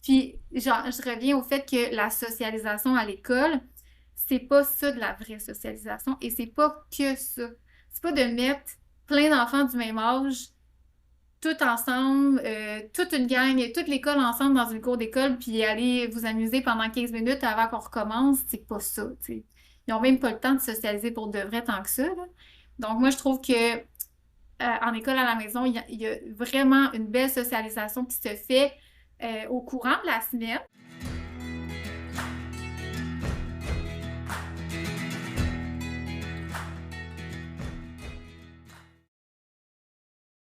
Puis, genre, je reviens au fait que la socialisation à l'école, c'est pas ça de la vraie socialisation et c'est pas que ça. C'est pas de mettre plein d'enfants du même âge, tout ensemble, toute une gang, toute l'école ensemble dans une cour d'école, puis aller vous amuser pendant 15 minutes avant qu'on recommence. C'est pas ça, tu sais. Ils ont même pas le temps de socialiser pour de vrai tant que ça, là. Donc, moi, je trouve que en école à la maison, il y a vraiment une belle socialisation qui se fait au courant de la semaine.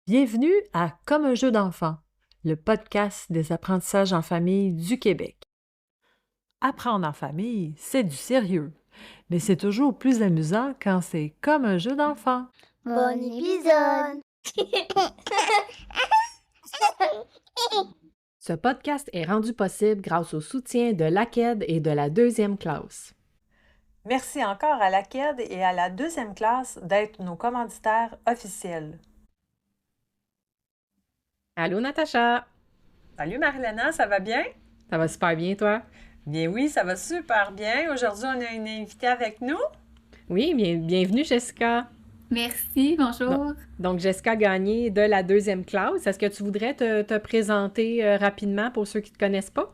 Bienvenue à Comme un jeu d'enfant, le podcast des apprentissages en famille du Québec. Apprendre en famille, c'est du sérieux, mais c'est toujours plus amusant quand c'est comme un jeu d'enfant. Bon épisode! Ce podcast est rendu possible grâce au soutien de l'AQED et de la deuxième classe. Merci encore à l'AQED et à la deuxième classe d'être nos commanditaires officiels. Allô, Natacha! Salut Marilena, ça va bien? Ça va super bien, toi? Bien oui, ça va super bien. Aujourd'hui, on a une invitée avec nous. Oui, bienvenue, Jessica! Merci, bonjour. Donc, Jessica Gagné de la deuxième classe. Est-ce que tu voudrais te présenter rapidement pour ceux qui ne te connaissent pas?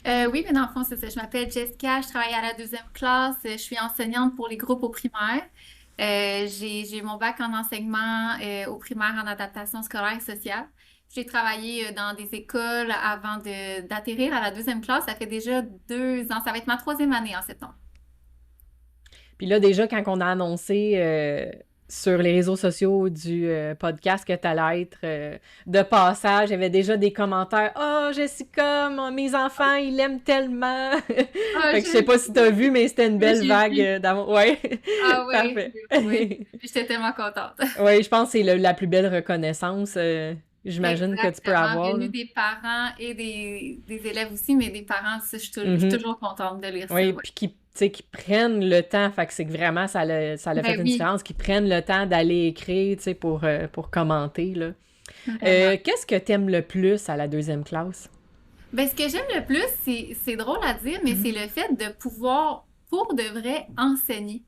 Oui, mais dans le fond, c'est ça. Je m'appelle Jessica, je travaille à la deuxième classe. Je suis enseignante pour les groupes au primaire. J'ai mon bac en enseignement au primaire en adaptation scolaire et sociale. J'ai travaillé dans des écoles avant d'atterrir à la deuxième classe. Ça fait déjà 2 ans. Ça va être ma 3e année en septembre. Puis là, déjà, quand on a annoncé sur les réseaux sociaux du podcast que tu allais être de passage, il y avait déjà des commentaires. « Oh, Jessica, mes enfants, ils l'aiment tellement! » Fait que je sais pas si tu as vu, mais c'était une belle vague d'amour. Ouais. Ah oui, Parfait. oui. J'étais tellement contente. Oui, je pense que c'est la plus belle reconnaissance, j'imagine, que tu peux avoir. Il y a eu des parents et des élèves aussi, mais des parents, ça, je suis toujours contente de lire ça. Oui, puis qui prennent le temps, fait que c'est que vraiment, ça a fait une différence, qu'ils prennent le temps d'aller écrire, tu sais, pour commenter, là. Qu'est-ce que t'aimes le plus à la deuxième classe? Ben, ce que j'aime le plus, c'est drôle à dire, mais c'est le fait de pouvoir, pour de vrai, enseigner.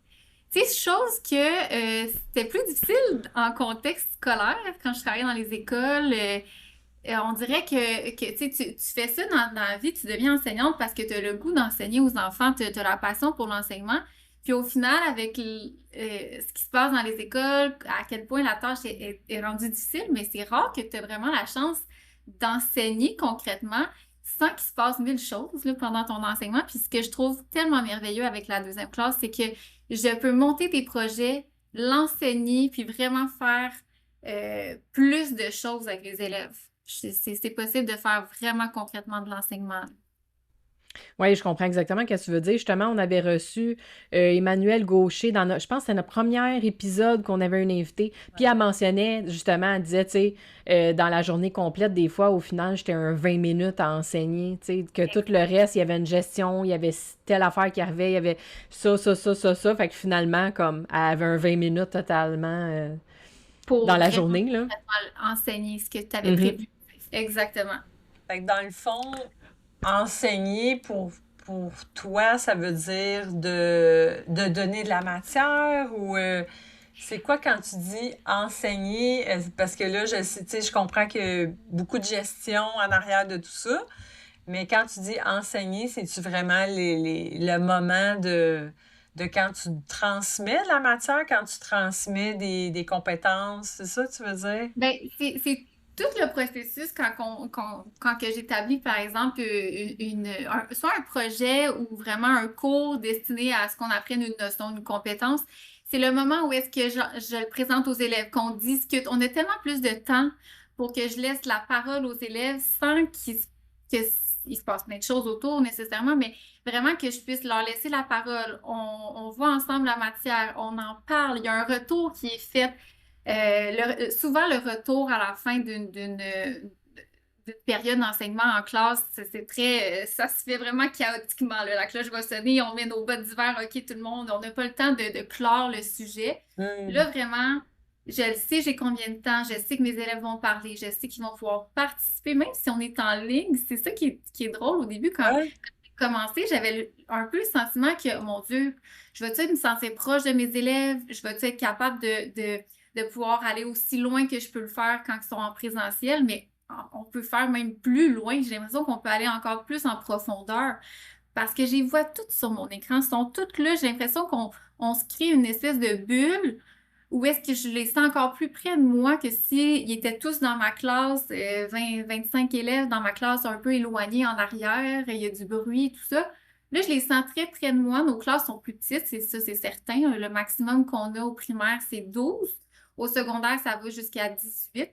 Tu sais, chose que c'était plus difficile en contexte scolaire, quand je travaillais dans les écoles. On dirait que tu sais, tu fais ça dans la vie, tu deviens enseignante parce que tu as le goût d'enseigner aux enfants, tu as la passion pour l'enseignement. Puis au final, avec ce qui se passe dans les écoles, à quel point la tâche est rendue difficile, mais c'est rare que tu aies vraiment la chance d'enseigner concrètement sans qu'il se passe 1000 choses là, pendant ton enseignement. Puis ce que je trouve tellement merveilleux avec la deuxième classe, c'est que je peux monter des projets, l'enseigner, puis vraiment faire plus de choses avec les élèves. C'est possible de faire vraiment concrètement de l'enseignement. Oui, je comprends exactement ce que tu veux dire. Justement, on avait reçu Emmanuelle Gaucher je pense que c'est notre premier épisode qu'on avait une invitée. Puis elle mentionnait, justement, elle disait, tu sais, dans la journée complète, des fois, au final, j'étais 20 minutes à enseigner, tu sais, que tout le reste, il y avait une gestion, il y avait telle affaire qui arrivait, il y avait ça. Fait que finalement, comme, elle avait 20 minutes totalement dans la journée, là. Enseigner ce que tu avais prévu. Exactement. Fait que dans le fond, enseigner pour toi, ça veut dire de donner de la matière ou c'est quoi quand tu dis enseigner? Parce que là, je comprends qu'il y a beaucoup de gestion en arrière de tout ça, mais quand tu dis enseigner, c'est-tu vraiment le moment de quand tu transmets de la matière, quand tu transmets des compétences, c'est ça que tu veux dire? Bien, c'est tout le processus quand que j'établis, par exemple, soit un projet ou vraiment un cours destiné à ce qu'on apprenne une notion, une compétence, c'est le moment où est-ce que je le présente aux élèves, qu'on discute. On a tellement plus de temps pour que je laisse la parole aux élèves sans qu'il se passe plein de choses autour nécessairement, mais vraiment que je puisse leur laisser la parole. On voit ensemble la matière, on en parle, il y a un retour qui est fait. Souvent, le retour à la fin d'une période d'enseignement en classe, c'est très, ça se fait vraiment chaotiquement, là. La cloche va sonner, on met nos bottes d'hiver, OK, tout le monde, on n'a pas le temps de clore le sujet. Là, vraiment, Je le sais, j'ai combien de temps, je sais que mes élèves vont parler, je sais qu'ils vont pouvoir participer, même si on est en ligne. C'est ça qui est drôle au début. Quand Ouais. j'ai commencé, j'avais un peu le sentiment que, mon Dieu, je vais-tu me sentir proche de mes élèves? Je vais-tu être capable de pouvoir aller aussi loin que je peux le faire quand ils sont en présentiel? Mais on peut faire même plus loin. J'ai l'impression qu'on peut aller encore plus en profondeur parce que je les vois toutes sur mon écran, elles sont toutes là. J'ai l'impression qu'on se crée une espèce de bulle où est-ce que je les sens encore plus près de moi que s'ils étaient tous dans ma classe, 25 élèves dans ma classe un peu éloignés en arrière, il y a du bruit, tout ça. Là, je les sens très près de moi. Nos classes sont plus petites, c'est ça, c'est certain. Le maximum qu'on a au primaire, c'est 12. Au secondaire, ça va jusqu'à 18.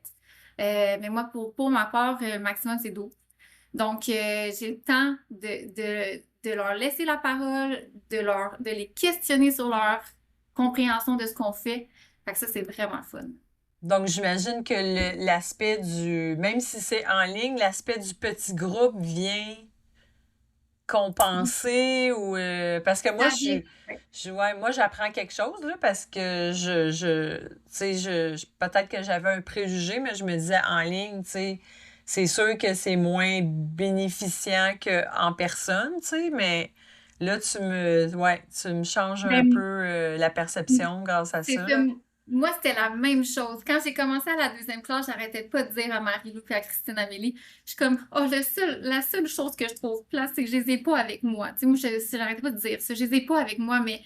Mais moi, pour ma part, le maximum, c'est 12. Donc, j'ai le temps de leur laisser la parole, de les questionner sur leur compréhension de ce qu'on fait. Fait que ça, c'est vraiment le fun. Donc, j'imagine que l'aspect même si c'est en ligne, l'aspect du petit groupe vient compenser ou parce que moi Ça vient. Ouais. ouais, moi j'apprends quelque chose là parce que tu sais peut-être que j'avais un préjugé mais je me disais en ligne, tu sais, c'est sûr que c'est moins bénéficiant qu'en personne, tu sais, mais là tu me changes un peu Ben, la perception grâce à c'est ça. ça. Moi, c'était la même chose. Quand j'ai commencé à la deuxième classe, j'arrêtais pas de dire à Marie-Lou et à Christine Amélie, je suis comme, oh, la seule chose que je trouve plate, c'est que je les ai pas avec moi. Tu sais, moi, j'arrêtais pas de dire ça, je les ai pas avec moi, mais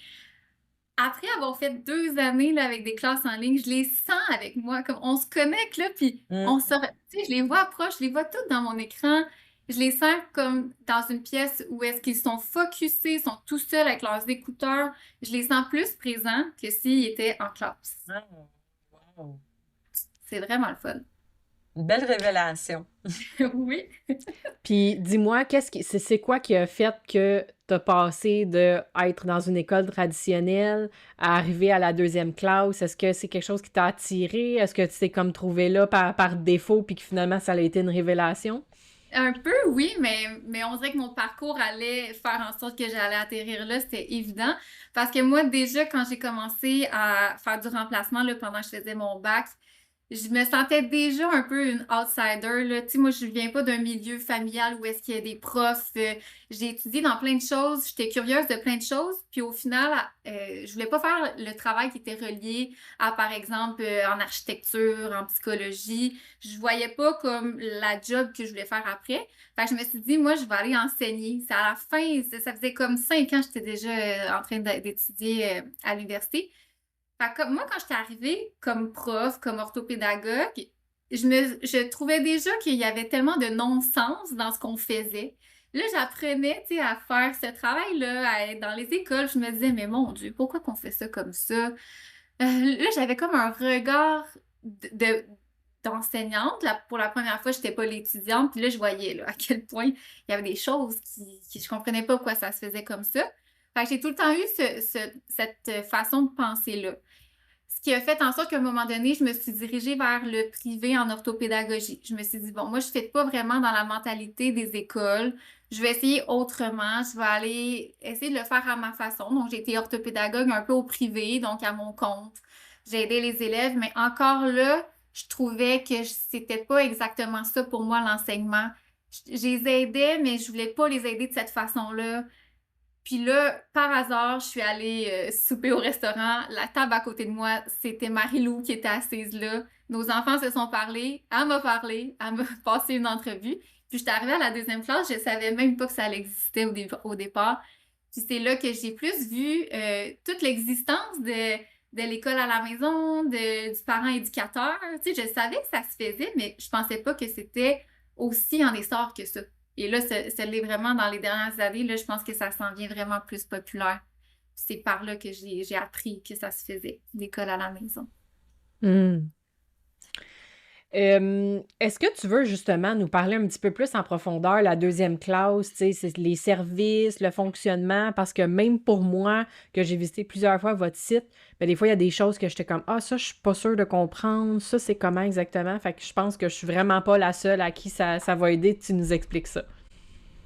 après avoir fait 2 années là, avec des classes en ligne, je les sens avec moi, comme on se connecte là, puis Mm. tu sais, je les vois proches, je les vois toutes dans mon écran. Je les sens comme dans une pièce où est-ce qu'ils sont focusés, sont tout seuls avec leurs écouteurs. Je les sens plus présents que s'ils étaient en classe. Ah, wow. C'est vraiment le fun. Une belle révélation. Oui. Puis dis-moi, c'est quoi qui a fait que t'as passé de être dans une école traditionnelle à arriver à la deuxième classe? Est-ce que c'est quelque chose qui t'a attiré? Est-ce que tu t'es comme trouvé là par défaut puis que finalement ça a été une révélation? Un peu, oui, mais on dirait que mon parcours allait faire en sorte que j'allais atterrir là, c'était évident. Parce que moi, déjà, quand j'ai commencé à faire du remplacement là, pendant que je faisais mon bac, je me sentais déjà un peu une outsider, là. Tu sais, moi, je viens pas d'un milieu familial où est-ce qu'il y a des profs. J'ai étudié dans plein de choses, j'étais curieuse de plein de choses, puis au final, je voulais pas faire le travail qui était relié à, par exemple, en architecture, en psychologie. Je voyais pas comme la job que je voulais faire après. Fait que je me suis dit, moi, je vais aller enseigner. C'est à la fin, ça faisait comme 5 ans que j'étais déjà en train d'étudier à l'université. Fait que moi, quand j'étais arrivée comme prof, comme orthopédagogue, je trouvais déjà qu'il y avait tellement de non-sens dans ce qu'on faisait. Là, j'apprenais, tu sais, à faire ce travail-là, à être dans les écoles. Je me disais, mais mon Dieu, pourquoi qu'on fait ça comme ça? Là, j'avais comme un regard d'enseignante. Là, pour la première fois, je n'étais pas l'étudiante. Puis là, je voyais là, à quel point il y avait des choses qui je comprenais pas pourquoi ça se faisait comme ça. Fait que j'ai tout le temps eu cette façon de penser-là. Ce qui a fait en sorte qu'à un moment donné, je me suis dirigée vers le privé en orthopédagogie. Je me suis dit, bon, moi, je ne fais pas vraiment dans la mentalité des écoles. Je vais essayer autrement. Je vais aller essayer de le faire à ma façon. Donc, j'ai été orthopédagogue un peu au privé, donc à mon compte. J'ai aidé les élèves, mais encore là, je trouvais que c'était pas exactement ça pour moi, l'enseignement. Je les aidais, mais je voulais pas les aider de cette façon-là. Puis là, par hasard, je suis allée souper au restaurant. La table à côté de moi, c'était Marie-Lou qui était assise là. Nos enfants se sont parlé, elle m'a passé une entrevue. Puis j'étais arrivée à la deuxième classe, je savais même pas que ça existait au départ. Puis c'est là que j'ai plus vu toute l'existence de l'école à la maison, du parent éducateur. Tu sais, je savais que ça se faisait, mais je pensais pas que c'était aussi en essor que ça. Et là, ça l'est vraiment dans les dernières années. Là, je pense que ça s'en vient vraiment plus populaire. C'est par là que j'ai appris que ça se faisait, l'école à la maison. Hmm. Est-ce que tu veux justement nous parler un petit peu plus en profondeur, la deuxième classe, tu sais, c'est les services, le fonctionnement, parce que même pour moi, que j'ai visité plusieurs fois votre site, ben, des fois, il y a des choses que j'étais comme, ah, ça, je suis pas sûre de comprendre, ça, c'est comment exactement? Fait que je pense que je suis vraiment pas la seule à qui ça va aider, tu nous expliques ça.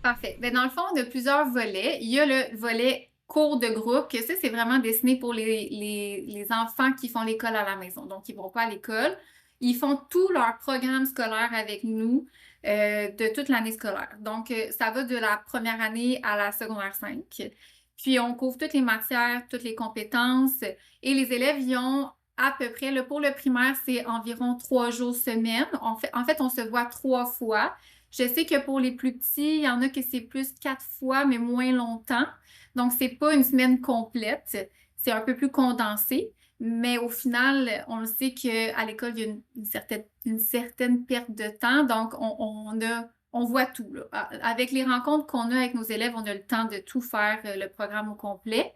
Parfait. Ben, dans le fond, il y a plusieurs volets. Il y a le volet cours de groupe, que ça, c'est vraiment destiné pour les enfants qui font l'école à la maison. Donc, ils vont pas à l'école. Ils font tout leur programme scolaire avec nous de toute l'année scolaire. Donc, ça va de la première année à la secondaire 5. Puis, on couvre toutes les matières, toutes les compétences. Et les élèves y ont à peu près, là, pour le primaire, c'est environ 3 jours semaine. En fait, on se voit 3 fois. Je sais que pour les plus petits, il y en a que c'est plus 4 fois, mais moins longtemps. Donc, c'est pas une semaine complète. C'est un peu plus condensé. Mais au final, on le sait qu'à l'école, il y a une certaine perte de temps. Donc, on voit tout, là. Avec les rencontres qu'on a avec nos élèves, on a le temps de tout faire, le programme au complet.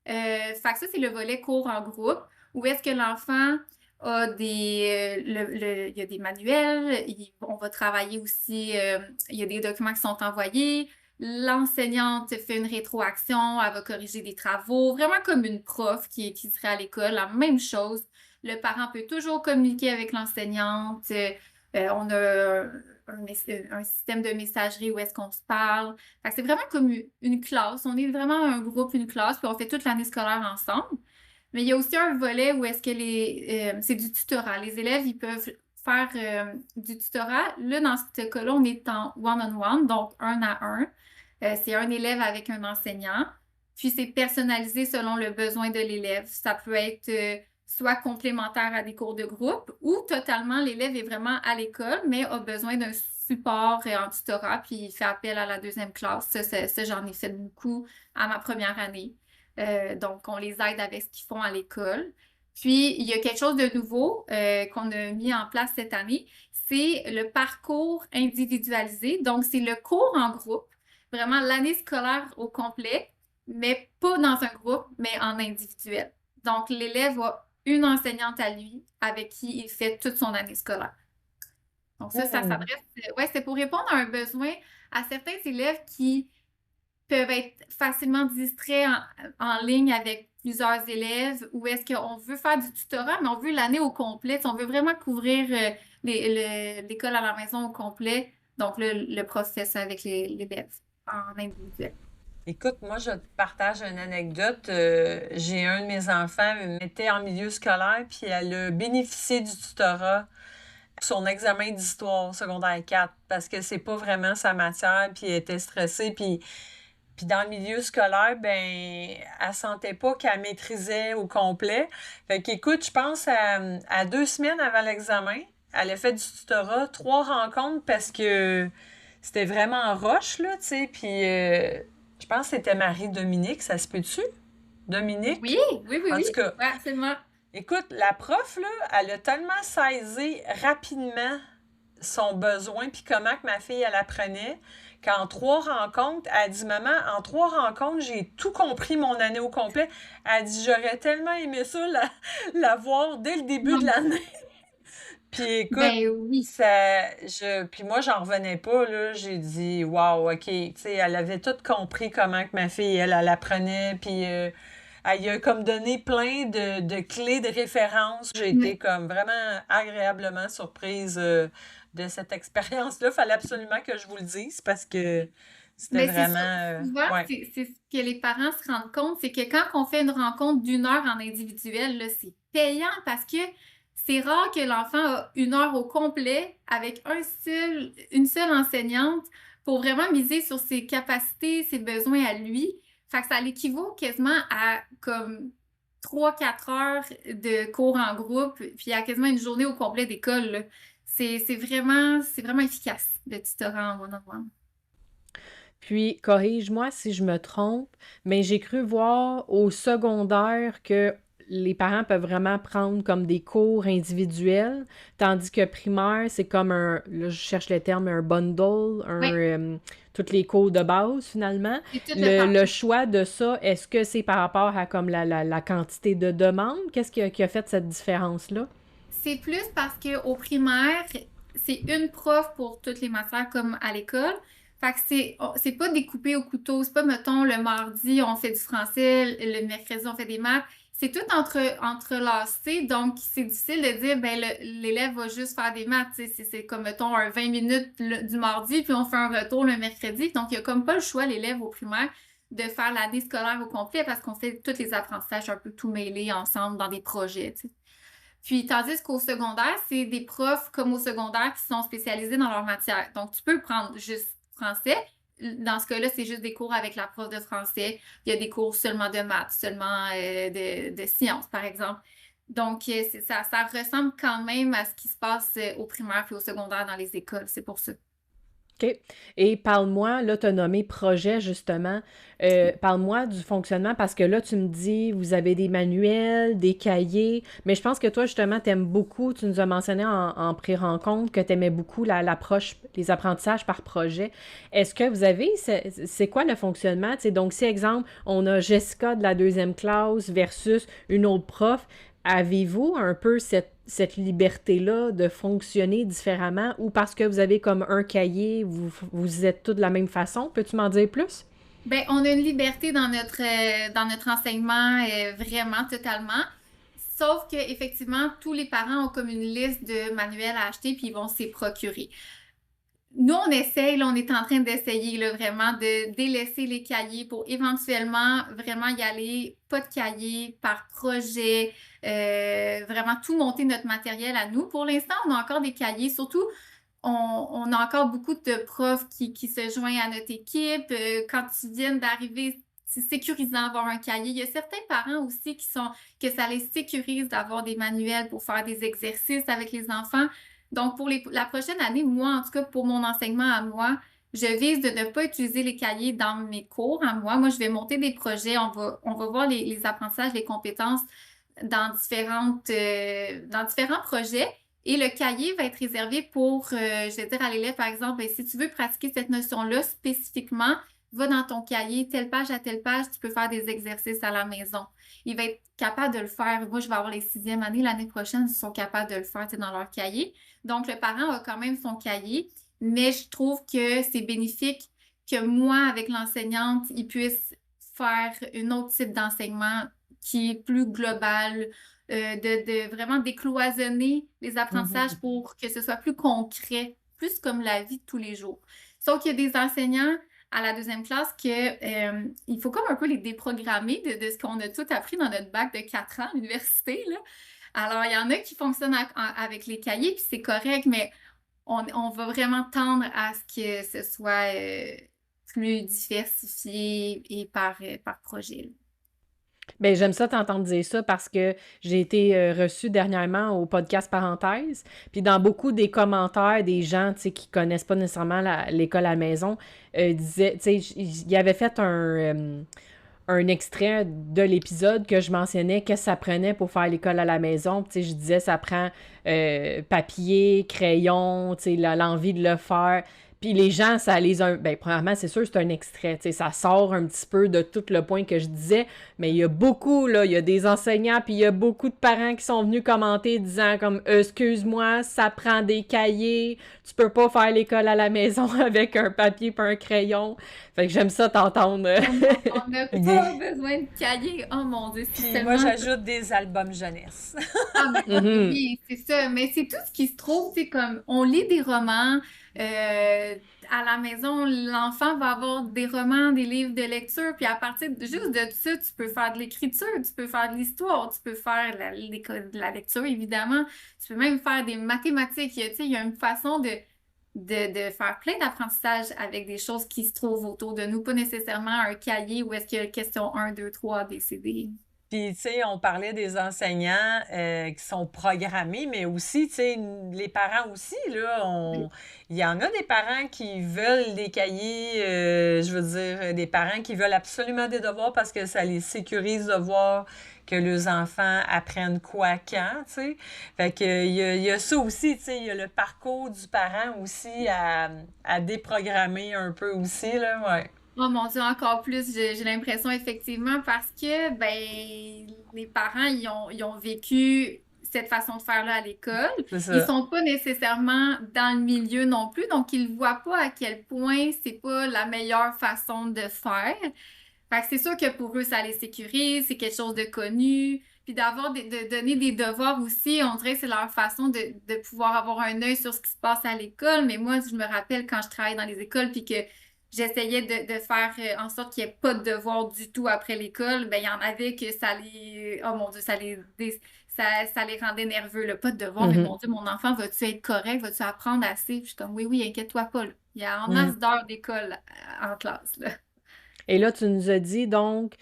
Fait que ça, c'est le volet cours en groupe, où est-ce que l'enfant a il y a des manuels, on va travailler aussi, il y a des documents qui sont envoyés, l'enseignante fait une rétroaction, elle va corriger des travaux, vraiment comme une prof qui serait à l'école, la même chose. Le parent peut toujours communiquer avec l'enseignante. On a un système de messagerie où est-ce qu'on se parle. Fait que c'est vraiment comme une classe. On est vraiment un groupe, une classe, puis on fait toute l'année scolaire ensemble. Mais il y a aussi un volet où est-ce que c'est du tutorat. Les élèves, ils peuvent faire du tutorat. Là, dans ce cas-là, on est en one-on-one, donc 1 à 1. C'est un élève avec un enseignant. Puis c'est personnalisé selon le besoin de l'élève. Ça peut être soit complémentaire à des cours de groupe ou totalement l'élève est vraiment à l'école, mais a besoin d'un support en tutorat, puis il fait appel à la deuxième classe. Ça, j'en ai fait beaucoup à ma première année. Donc, on les aide avec ce qu'ils font à l'école. Puis, il y a quelque chose de nouveau qu'on a mis en place cette année, c'est le parcours individualisé. Donc, c'est le cours en groupe, vraiment l'année scolaire au complet, mais pas dans un groupe, mais en individuel. Donc, l'élève a une enseignante à lui avec qui il fait toute son année scolaire. Donc, ça s'adresse. Ouais, c'est pour répondre à un besoin à certains élèves qui peuvent être facilement distraits en ligne avec plusieurs élèves, ou est-ce qu'on veut faire du tutorat, mais on veut l'année au complet. On veut vraiment couvrir l'école à la maison au complet. Donc, le prof fait ça avec l'élève en individuel. Écoute, moi, je te partage une anecdote. J'ai un de mes enfants, était en milieu scolaire, puis elle a bénéficié du tutorat pour son examen d'histoire secondaire 4 parce que c'est pas vraiment sa matière, puis elle était stressée, puis dans le milieu scolaire, ben, elle sentait pas qu'elle maîtrisait au complet. Fait qu'écoute, je pense à 2 semaines avant l'examen, elle a fait du tutorat, 3 rencontres parce que c'était vraiment roche, là, tu sais, puis je pense que c'était Marie-Dominique, ça se peut-tu? Dominique? Oui, oui, oui, En oui. tout cas, Ouais, absolument. écoute, la prof, là, elle a tellement saisi rapidement son besoin, puis comment que ma fille, elle apprenait, qu'en 3 rencontres, elle dit, maman, en 3 rencontres, j'ai tout compris mon année au complet. Elle dit, j'aurais tellement aimé ça, la voir dès le début de l'année. Puis écoute, Ben oui. puis moi, j'en revenais pas, là. J'ai dit, wow, OK. Tu sais, elle avait tout compris comment que ma fille, elle apprenait, puis elle y a comme donné plein de clés de référence. J'ai été comme vraiment agréablement surprise de cette expérience-là. Fallait absolument que je vous le dise parce que c'était Mais c'est ça. vraiment... Souvent, ouais. c'est ce que les parents se rendent compte, c'est que quand on fait une rencontre d'1 heure en individuel, là, c'est payant parce que c'est rare que l'enfant a 1 heure au complet avec une seule enseignante pour vraiment miser sur ses capacités, ses besoins à lui. Fait que ça l'équivaut quasiment à comme 3-4 heures de cours en groupe, puis à quasiment une journée au complet d'école, là. C'est vraiment efficace, le tutorat en one-on-one. Puis, corrige-moi si je me trompe, mais j'ai cru voir au secondaire que les parents peuvent vraiment prendre comme des cours individuels, tandis que primaire, c'est comme là, je cherche le terme, un bundle, Oui, tous les cours de base finalement. c'est tout le Le package. choix de ça, est-ce que c'est par rapport à comme la quantité de demandes? Qu'est-ce qui a fait cette différence-là? C'est plus parce qu'au primaire, c'est une prof pour toutes les matières comme à l'école. Fait que c'est pas découpé au couteau. C'est pas, mettons, le mardi, on fait du français, le mercredi, on fait des maths. C'est tout entrelacé. Donc, c'est difficile de dire, ben, l'élève va juste faire des maths. Tu sais. C'est comme, mettons, un 20 minutes du mardi, puis on fait un retour le mercredi. Donc, il n'y a comme pas le choix, l'élève au primaire. de faire l'année scolaire au complet parce qu'on fait tous les apprentissages un peu tout mêlés ensemble dans des projets, tu sais. Puis, tandis qu'au secondaire, c'est des profs comme au secondaire qui sont spécialisés dans leur matière. Donc, tu peux prendre juste français. Dans ce cas-là, c'est juste des cours avec la prof de français. Il y a des cours seulement de maths, seulement de sciences, par exemple. Donc, ça ressemble quand même à ce qui se passe au primaire puis au secondaire dans les écoles. C'est pour ça. OK. Et parle-moi, là, tu as nommé projet, justement. Parle-moi du fonctionnement parce que là, tu me dis, vous avez des manuels, des cahiers, mais je pense que toi, justement, tu aimes beaucoup, tu nous as mentionné en pré-rencontre que tu aimais beaucoup l'approche, les apprentissages par projet. Est-ce que vous avez, c'est quoi le fonctionnement? Tu sais, donc, si, exemple, on a Jessica de la 2e classe versus une autre prof, avez-vous un peu cette liberté-là de fonctionner différemment ou parce que vous avez comme un cahier, vous êtes tous de la même façon? Peux-tu m'en dire plus? Ben, on a une liberté dans notre enseignement, vraiment, totalement. Sauf que, effectivement, tous les parents ont comme une liste de manuels à acheter puis ils vont s'y procurer. Nous, on essaye, là, on est en train d'essayer là, vraiment de délaisser les cahiers pour éventuellement vraiment y aller, pas de cahiers par projet, vraiment tout monter notre matériel à nous. Pour l'instant, on a encore des cahiers, surtout, on a encore beaucoup de profs qui se joignent à notre équipe. Quand ils viennent d'arriver, c'est sécurisant d'avoir un cahier. Il y a certains parents aussi que ça les sécurise d'avoir des manuels pour faire des exercices avec les enfants. Donc, pour la prochaine année, moi, en tout cas, pour mon enseignement à moi, je vise de ne pas utiliser les cahiers dans mes cours à moi. Moi, je vais monter des projets. On va voir les apprentissages, les compétences dans différents projets. Et le cahier va être réservé pour, je vais dire à l'élève, par exemple, ben, si tu veux pratiquer cette notion-là spécifiquement, va dans ton cahier, telle page à telle page, tu peux faire des exercices à la maison. Il va être capable de le faire. Moi, je vais avoir les 6e années l'année prochaine, ils sont capables de le faire dans leur cahier. Donc, le parent a quand même son cahier, mais je trouve que c'est bénéfique que moi, avec l'enseignante, il puisse faire un autre type d'enseignement qui est plus global, de vraiment décloisonner les apprentissages pour que ce soit plus concret, plus comme la vie de tous les jours. Sauf qu'il y a des enseignants à la 2e classe que il faut comme un peu les déprogrammer de ce qu'on a tout appris dans notre bac de 4 ans à l'université, là. Alors, il y en a qui fonctionnent avec les cahiers, puis c'est correct, mais on va vraiment tendre à ce que ce soit plus diversifié et par projet, là. Ben, j'aime ça t'entendre dire ça parce que j'ai été reçue dernièrement au podcast Parenthèse. Puis dans beaucoup des commentaires des gens, tu sais, qui connaissent pas nécessairement l'école à la maison, disaient, tu sais, il avait fait un extrait de l'épisode que je mentionnais qu'est-ce que ça prenait pour faire l'école à la maison. Puis, tu sais, je disais, ça prend papier, crayon, tu sais, l'envie de le faire. Puis les gens, ça les a... Ben, premièrement, c'est sûr, c'est un extrait. Tu sais, ça sort un petit peu de tout le point que je disais, mais il y a beaucoup, là, il y a des enseignants, puis il y a beaucoup de parents qui sont venus commenter disant comme « Excuse-moi, ça prend des cahiers, tu peux pas faire l'école à la maison avec un papier pas un crayon. » Fait que j'aime ça t'entendre. On n'a pas besoin de cahiers. Oh mon Dieu, c'est Puis tellement... moi, j'ajoute des albums jeunesse. Ah, ben, oui, c'est ça. Mais c'est tout ce qui se trouve, c'est comme on lit des romans. À la maison, l'enfant va avoir des romans, des livres de lecture. Puis à partir juste de ça, tu peux faire de l'écriture, tu peux faire de l'histoire, tu peux faire de la lecture, évidemment. Tu peux même faire des mathématiques. Il y a une façon de faire plein d'apprentissages avec des choses qui se trouvent autour de nous, pas nécessairement un cahier où est-ce qu'il y a question 1, 2, 3, ABCD. Puis, tu sais, on parlait des enseignants qui sont programmés, mais aussi, tu sais, les parents aussi, là, il y en a des parents qui veulent des cahiers, je veux dire, des parents qui veulent absolument des devoirs parce que ça les sécurise de voir que leurs enfants apprennent quoi quand, tu sais. Fait que, il y a ça aussi, tu sais, il y a le parcours du parent aussi à déprogrammer un peu aussi, là, ouais. Oh mon Dieu, encore plus, j'ai l'impression effectivement parce que ben les parents ils ont vécu cette façon de faire-là à l'école. C'est ça. Ils sont pas nécessairement dans le milieu non plus, donc ils voient pas à quel point c'est pas la meilleure façon de faire. Fait que c'est sûr que pour eux, ça les sécurise, c'est quelque chose de connu. Puis de donner des devoirs aussi, on dirait que c'est leur façon de pouvoir avoir un œil sur ce qui se passe à l'école. Mais moi, je me rappelle quand je travaillais dans les écoles, puis que j'essayais de faire en sorte qu'il n'y ait pas de devoirs du tout après l'école, ben il y en avait que oh mon Dieu, ça les rendait nerveux, là. Pas de devoirs, mais Mhm. mon Dieu, mon enfant, vas-tu être correct? Vas-tu apprendre assez? Puis je suis comme, oui, oui, inquiète-toi pas, là. Il y a en Mhm. masse d'heures d'école en classe, là. Et là, tu nous as dit donc,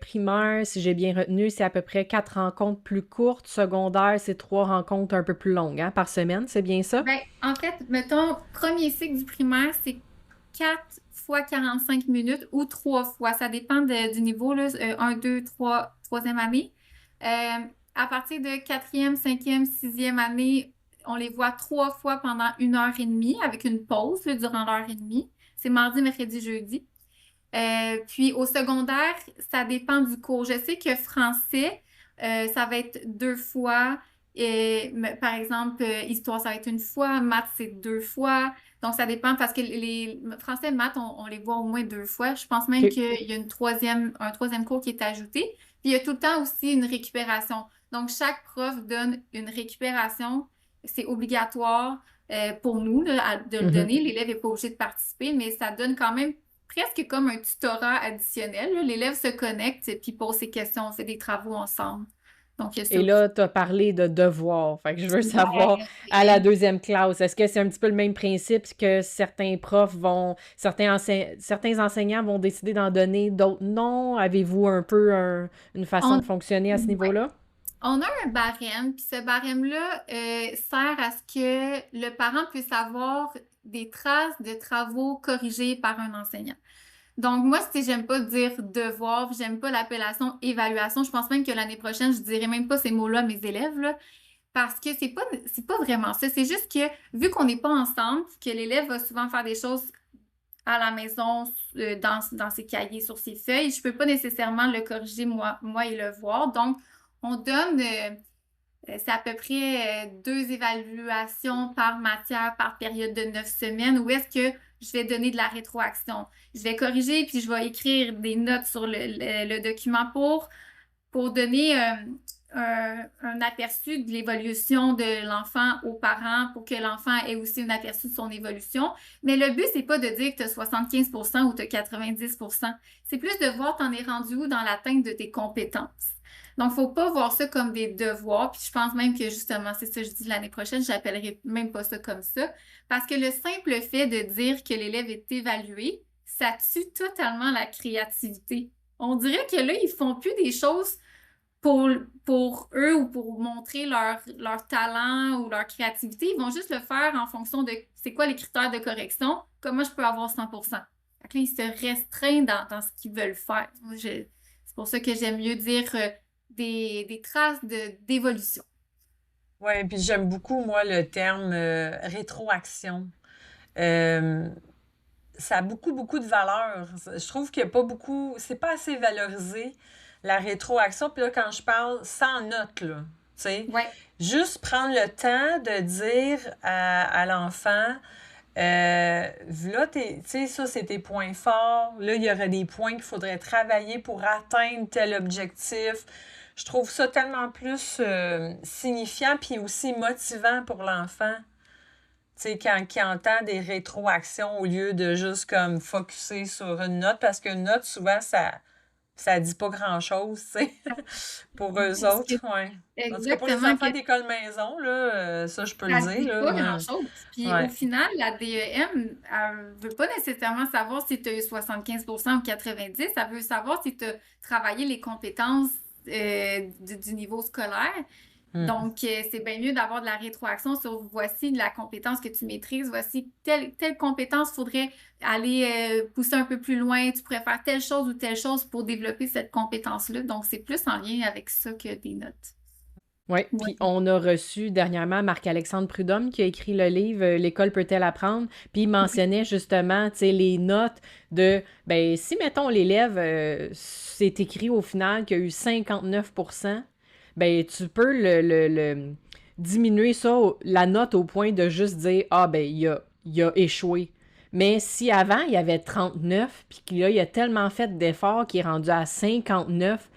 primaire, si j'ai bien retenu, c'est à peu près 4 rencontres plus courtes. Secondaire, c'est 3 rencontres un peu plus longues, hein, par semaine, c'est bien ça? Ben, en fait, mettons, premier cycle du primaire, c'est 4 fois 45 minutes ou 3 fois. Ça dépend du niveau, là, 1, 2, 3, troisième année. À partir de quatrième, cinquième, sixième année, on les voit 3 fois pendant 1 heure et demie avec une pause là, durant l'heure et demie. C'est mardi, mercredi, jeudi. Puis au secondaire, ça dépend du cours. Je sais que français, ça va être 2 fois. Par exemple, histoire, ça va être 1 fois. Maths, c'est 2 fois. Donc, ça dépend parce que les français et maths, on les voit au moins 2 fois. Je pense même OK. qu'il y a un troisième cours qui est ajouté. Puis, il y a tout le temps aussi une récupération. Donc, chaque prof donne une récupération. C'est obligatoire pour nous là, de le Mhm. donner. L'élève n'est pas obligé de participer, mais ça donne quand même presque comme un tutorat additionnel, là. L'élève se connecte puis pose ses questions, on fait des travaux ensemble. Donc, il y a ça Et aussi. là, tu as parlé de devoirs. Fait que je veux savoir, Ouais, à la deuxième classe, est-ce que c'est un petit peu le même principe que certains profs certains enseignants vont décider d'en donner, d'autres non? Avez-vous un peu une façon on, de fonctionner à ce ouais. niveau-là? On a un barème, puis ce barème-là sert à ce que le parent puisse avoir des traces de travaux corrigés par un enseignant. Donc, moi, j'aime pas dire devoir, puis j'aime pas l'appellation évaluation. Je pense même que l'année prochaine, je dirais même pas ces mots-là à mes élèves, là, parce que c'est pas vraiment ça. C'est juste que, vu qu'on n'est pas ensemble, que l'élève va souvent faire des choses à la maison, dans ses cahiers, sur ses feuilles, je peux pas nécessairement le corriger moi et le voir. Donc, on donne, c'est à peu près 2 évaluations par matière, par période de 9 semaines, où est-ce que je vais donner de la rétroaction. Je vais corriger, puis je vais écrire des notes sur le document pour donner un aperçu de l'évolution de l'enfant aux parents, pour que l'enfant ait aussi un aperçu de son évolution. Mais le but, c'est pas de dire que tu as 75% ou tu as 90%. C'est plus de voir t'en es rendu où dans l'atteinte de tes compétences. Donc, faut pas voir ça comme des devoirs. Puis je pense même que justement, c'est ça que je dis l'année prochaine, j'appellerai même pas ça comme ça. Parce que le simple fait de dire que l'élève est évalué, ça tue totalement la créativité. On dirait que là, ils font plus des choses pour, pour eux ou pour montrer leur talent ou leur créativité. Ils vont juste le faire en fonction de c'est quoi les critères de correction, comment je peux avoir 100%. Fait que là, ils se restreignent dans ce qu'ils veulent faire. C'est pour ça que j'aime mieux dire des traces d'évolution. Oui, puis j'aime beaucoup, moi, le terme rétroaction. Euh, Ça a beaucoup, beaucoup de valeur. Je trouve qu'il n'y a pas beaucoup, c'est pas assez valorisé, la rétroaction. Puis là, quand je parle sans note, là, tu sais, Ouais, juste prendre le temps de dire à l'enfant, là, tu sais, ça, c'est tes points forts. Là, il y aurait des points qu'il faudrait travailler pour atteindre tel objectif. Je trouve ça tellement plus signifiant puis aussi motivant pour l'enfant. Tu sais, quand il entend des rétroactions au lieu de juste comme focusser sur une note, parce qu'une note, souvent, ça dit pas grand-chose, tu sais, pour eux autres, ouais. En tout cas, pour les exactement. enfants d'école maison, là, ça, je peux le Ça dire, dit là, pas moi. grand-chose. Puis au Ouais. final, la DEM, elle veut pas nécessairement savoir si tu as eu 75% ou 90%. Elle veut savoir si tu as travaillé les compétences du niveau scolaire. Mm. Donc, c'est bien mieux d'avoir de la rétroaction sur voici la compétence que tu maîtrises, voici telle compétence, il faudrait aller pousser un peu plus loin, tu pourrais faire telle chose ou telle chose pour développer cette compétence-là. Donc, c'est plus en lien avec ça que des notes. Oui, Ouais. puis on a reçu dernièrement Marc-Alexandre Prudhomme qui a écrit le livre L'école peut-elle apprendre? Puis il mentionnait justement, tu sais, les notes de, ben si mettons l'élève, c'est écrit au final qu'il y a eu 59%, ben tu peux diminuer ça, la note au point de juste dire, ah ben il a échoué. Mais si avant il y avait 39, puis qu'il a tellement fait d'efforts qu'il est rendu à 59,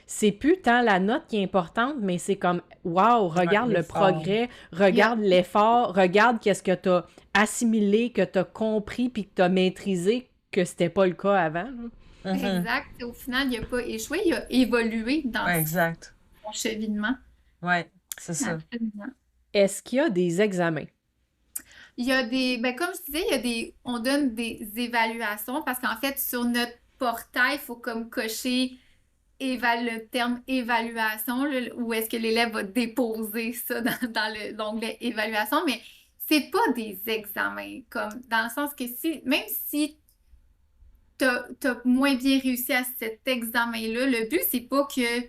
c'est plus tant la note qui est importante, mais c'est comme, wow, Ouais, regarde le l'effort. progrès, Yeah. regarde l'effort, regarde qu'est-ce que tu as assimilé, que tu as compris, puis que tu as maîtrisé, que c'était pas le cas avant, là. Mhm. Exact. Au final, il n'a pas échoué, il a évolué dans Ouais, exact. son cheminement. Ouais, c'est ça. Absolument. Est-ce qu'il y a des examens? Il y a comme je disais, on donne des évaluations parce qu'en fait, sur notre portail, il faut comme cocher le terme évaluation, là, où est-ce que l'élève va déposer ça dans l'onglet évaluation, mais c'est pas des examens, comme dans le sens que même si t'as moins bien réussi à cet examen-là, le but, c'est pas que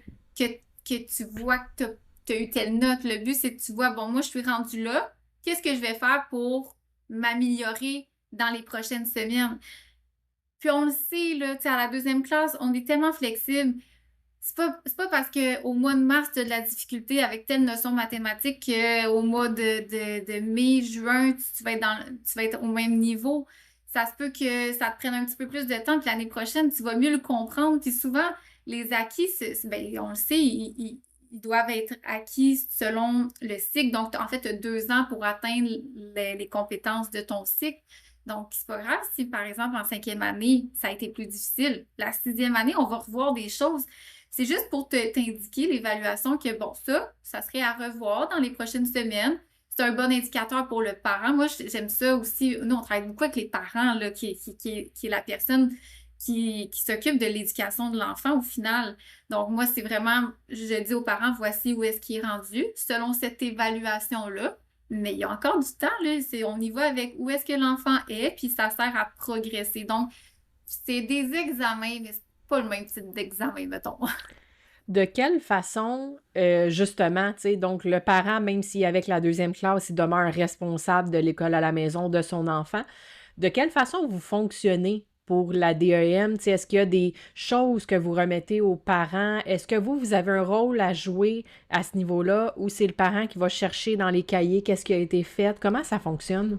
tu vois que t'as eu telle note. Le but, c'est que tu vois, bon, moi, je suis rendue là. Qu'est-ce que je vais faire pour m'améliorer dans les prochaines semaines? Puis on le sait, là, tu sais, à la deuxième classe, on est tellement flexible. C'est pas parce qu'au mois de mars, tu as de la difficulté avec telle notion mathématique qu'au mois de mai, juin, tu vas être au même niveau. Ça se peut que ça te prenne un petit peu plus de temps, puis l'année prochaine, tu vas mieux le comprendre. Puis souvent, les acquis, ben, on le sait, ils doivent être acquis selon le cycle. Donc, en fait, tu as 2 ans pour atteindre les compétences de ton cycle. Donc, c'est pas grave si, par exemple, en 5e année, ça a été plus difficile. La 6e année, on va revoir des choses. C'est juste pour t'indiquer l'évaluation que, bon, ça serait à revoir dans les prochaines semaines. C'est un bon indicateur pour le parent. Moi, j'aime ça aussi. Nous, on travaille beaucoup avec les parents, là, qui est la personne qui s'occupe de l'éducation de l'enfant au final. Donc, moi, c'est vraiment, je dis aux parents, voici où est-ce qu'il est rendu, selon cette évaluation-là. Mais il y a encore du temps, là. On y va avec où est-ce que l'enfant est, puis ça sert à progresser. Donc, c'est des examens, mais c'est pas le même type d'examen, mettons. De quelle façon, justement, tu sais, donc le parent, même si avec la deuxième classe, il demeure responsable de l'école à la maison de son enfant, de quelle façon vous fonctionnez pour la DEM? Tu sais, est-ce qu'il y a des choses que vous remettez aux parents? Est-ce que vous avez un rôle à jouer à ce niveau-là ou c'est le parent qui va chercher dans les cahiers qu'est-ce qui a été fait? Comment ça fonctionne?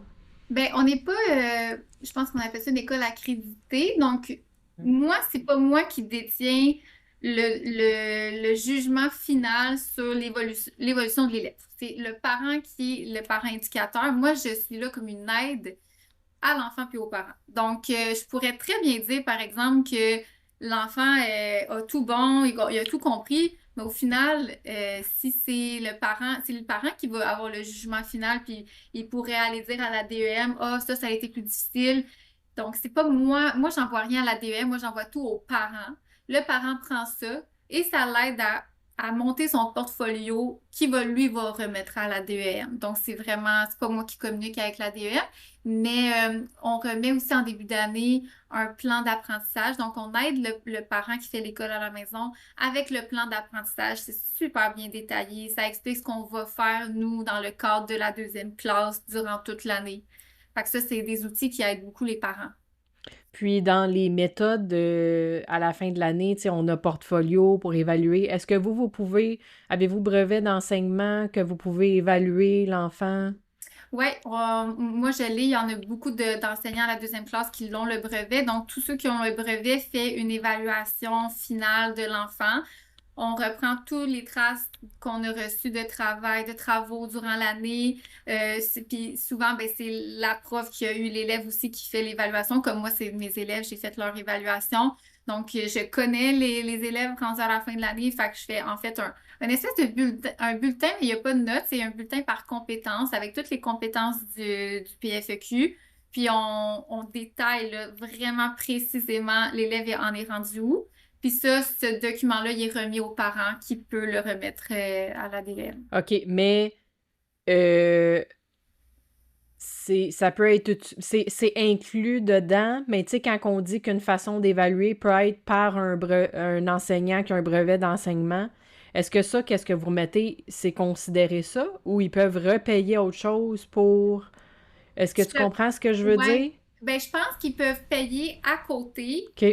Ben, on n'est pas, je pense qu'on appelle ça une école accréditée. Donc, moi, c'est pas moi qui détiens le jugement final sur l'évolution de l'élève. C'est le parent qui est le parent indicateur. Moi, je suis là comme une aide à l'enfant puis aux parents. Donc, je pourrais très bien dire, par exemple, que l'enfant a tout bon, il a tout compris, mais au final, si c'est le parent qui va avoir le jugement final, puis il pourrait aller dire à la DEM, ah, ça a été plus difficile. Donc, c'est pas moi, j'envoie rien à la DEM, moi, j'envoie tout aux parents. Le parent prend ça et ça l'aide à monter son portfolio qui va remettre à la DEM. Donc, c'est pas moi qui communique avec la DEM, mais on remet aussi en début d'année un plan d'apprentissage. Donc, on aide le parent qui fait l'école à la maison avec le plan d'apprentissage. C'est super bien détaillé. Ça explique ce qu'on va faire, nous, dans le cadre de la deuxième classe durant toute l'année. Fait que ça, c'est des outils qui aident beaucoup les parents. Puis dans les méthodes à la fin de l'année, tu sais, on a portfolio pour évaluer. Est-ce que avez-vous brevet d'enseignement que vous pouvez évaluer l'enfant? Oui, moi je l'ai. Il y en a beaucoup d'enseignants à la deuxième classe qui l'ont le brevet. Donc, tous ceux qui ont le brevet fait une évaluation finale de l'enfant. On reprend toutes les traces qu'on a reçues de travaux durant l'année. Puis souvent, ben, c'est la prof qui a eu l'élève aussi qui fait l'évaluation. Comme moi, c'est mes élèves, j'ai fait leur évaluation. Donc, je connais les élèves rendus à la fin de l'année. Fait que je fais en fait un espèce de bulletin, mais il n'y a pas de notes. C'est un bulletin par compétence avec toutes les compétences du PFEQ. Puis, on détaille là, vraiment précisément l'élève en est rendu où. Puis ça, ce document-là, il est remis aux parents qui peut le remettre à l'ADN. OK, mais ça peut être c'est inclus dedans, mais tu sais, quand on dit qu'une façon d'évaluer peut être par un enseignant qui a un brevet d'enseignement, est-ce que ça, qu'est-ce que vous remettez, c'est considéré ça? Ou ils peuvent repayer autre chose pour... Est-ce que tu comprends ce que je veux dire? Ben, je pense qu'ils peuvent payer à côté. OK.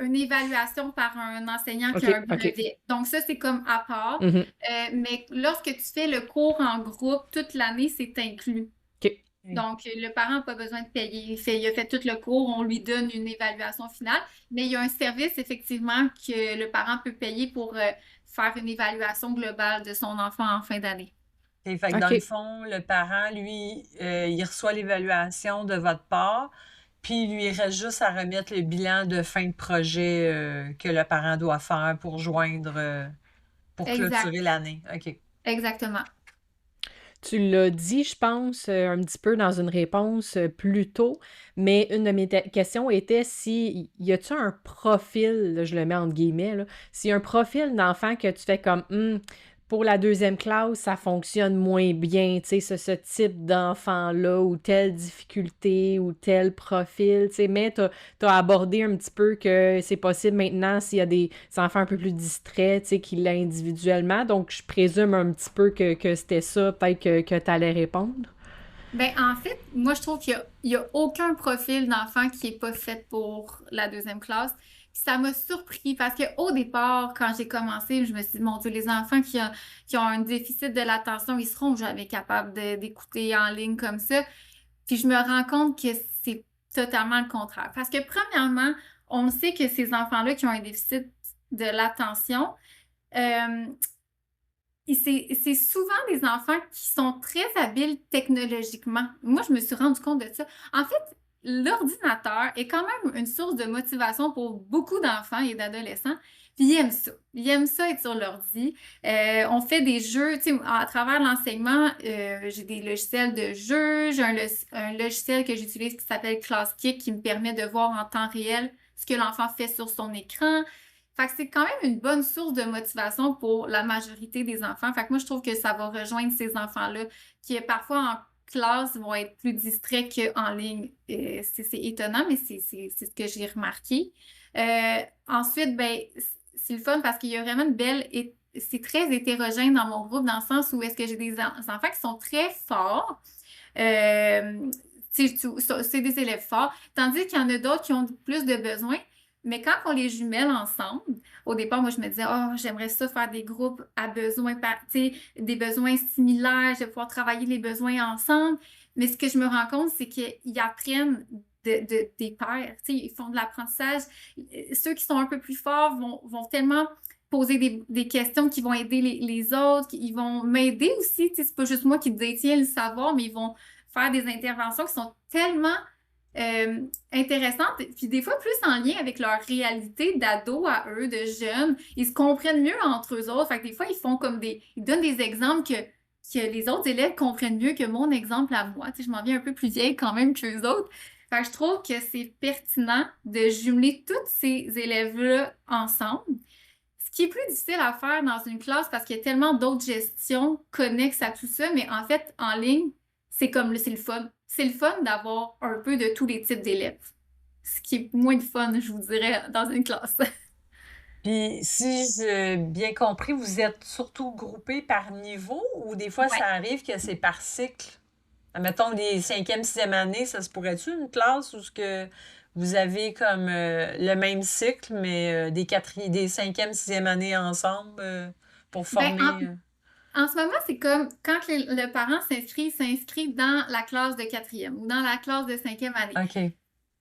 Une évaluation par un enseignant qui a un brevet. Donc, ça, c'est comme à part. Mais lorsque tu fais le cours en groupe toute l'année, c'est inclus. OK. Donc, le parent n'a pas besoin de payer. Il a fait tout le cours, on lui donne une évaluation finale. Mais il y a un service, effectivement, que le parent peut payer pour faire une évaluation globale de son enfant en fin d'année. Et fait que dans le fond, le parent, lui, il reçoit l'évaluation de votre part. Puis il lui reste juste à remettre le bilan de fin de projet que le parent doit faire pour pour Exact, clôturer l'année. OK. exactement. Tu l'as dit, je pense, un petit peu dans une réponse plus tôt, mais une de mes questions était si y a-tu un profil, là, je le mets entre guillemets, là, s'il y a un profil d'enfant que tu fais comme pour la deuxième classe, ça fonctionne moins bien, tu sais, ce type d'enfant-là, ou telle difficulté, ou tel profil, tu sais, mais t'as abordé un petit peu que c'est possible maintenant s'il y a des enfants un peu plus distraits, tu sais, qu'il l'a individuellement, donc je présume un petit peu que c'était ça, peut-être que t'allais répondre. Ben, en fait, moi, je trouve qu'il y a aucun profil d'enfant qui est pas fait pour la deuxième classe. Puis ça m'a surpris parce qu'au départ, quand j'ai commencé, je me suis dit, mon Dieu, les enfants qui ont un déficit de l'attention, ils seront jamais capables d'écouter en ligne comme ça. Puis je me rends compte que c'est totalement le contraire. Parce que premièrement, on sait que ces enfants-là qui ont un déficit de l'attention, euh, et c'est souvent des enfants qui sont très habiles technologiquement. Moi, je me suis rendu compte de ça. En fait, l'ordinateur est quand même une source de motivation pour beaucoup d'enfants et d'adolescents. Puis ils aiment ça. Ils aiment ça être sur l'ordi. On fait des jeux, tu sais, à travers l'enseignement, j'ai des logiciels de jeux. J'ai un logiciel que j'utilise qui s'appelle ClassKick qui me permet de voir en temps réel ce que l'enfant fait sur son écran. Fait que c'est quand même une bonne source de motivation pour la majorité des enfants. Fait que moi, je trouve que ça va rejoindre ces enfants-là qui, parfois, en classe, vont être plus distraits qu'en ligne. C'est étonnant, mais c'est ce que j'ai remarqué. Ensuite, ben, c'est le fun parce qu'il y a vraiment une belle... C'est très hétérogène dans mon groupe, dans le sens où est-ce que j'ai des enfants qui sont très forts. Euh, c'est des élèves forts, tandis qu'il y en a d'autres qui ont plus de besoins. Mais quand on les jumelle ensemble, au départ, moi, je me disais, oh, j'aimerais ça faire des groupes à besoins, tu sais, des besoins similaires, je vais pouvoir travailler les besoins ensemble. Mais ce que je me rends compte, c'est qu'ils apprennent des pairs, tu sais, ils font de l'apprentissage. Ceux qui sont un peu plus forts vont tellement poser des questions qui vont aider les autres, ils vont m'aider aussi, tu sais, c'est pas juste moi qui détiens le savoir, mais ils vont faire des interventions qui sont tellement intéressantes, puis des fois plus en lien avec leur réalité d'ados à eux, de jeunes. Ils se comprennent mieux entre eux autres. Fait que des fois, ils font comme ils donnent des exemples que les autres élèves comprennent mieux que mon exemple à moi. Tu sais, je m'en viens un peu plus vieille quand même que les autres. Fait que je trouve que c'est pertinent de jumeler tous ces élèves-là ensemble. Ce qui est plus difficile à faire dans une classe parce qu'il y a tellement d'autres gestions connexes à tout ça, mais en fait, en ligne, c'est le fun. C'est le fun d'avoir un peu de tous les types d'élèves. Ce qui est moins de fun, je vous dirais, dans une classe. Puis, si j'ai bien compris, vous êtes surtout groupés par niveau ou des fois ça Ouais. arrive que c'est par cycle? Mettons, les cinquième, sixième année, ça se pourrait-tu une classe où ce que vous avez comme le même cycle, mais des cinquième, sixième année ensemble pour Ben, former. en ce moment, c'est comme quand le parent s'inscrit dans la classe de quatrième ou dans la classe de cinquième année. OK.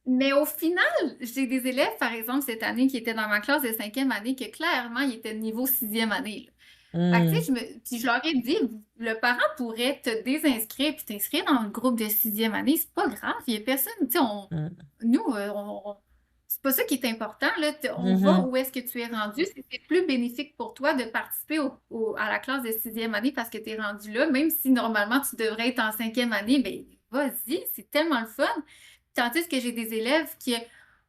Mais au final, j'ai des élèves, par exemple, cette année, qui étaient dans ma classe de cinquième année, que clairement, ils étaient de niveau sixième année, là. Fait que, tu Hmm. sais, puis je leur ai dit, le parent pourrait te désinscrire puis t'inscrire dans le groupe de sixième année, c'est pas grave, il y a personne, tu sais, Hmm. nous, c'est pas ça qui est important, là, on va Mhm. où est-ce que tu es rendu, c'est plus bénéfique pour toi de participer à la classe de sixième année parce que tu es rendu là, même si normalement tu devrais être en cinquième année, ben vas-y, c'est tellement le fun. Tandis que j'ai des élèves qui,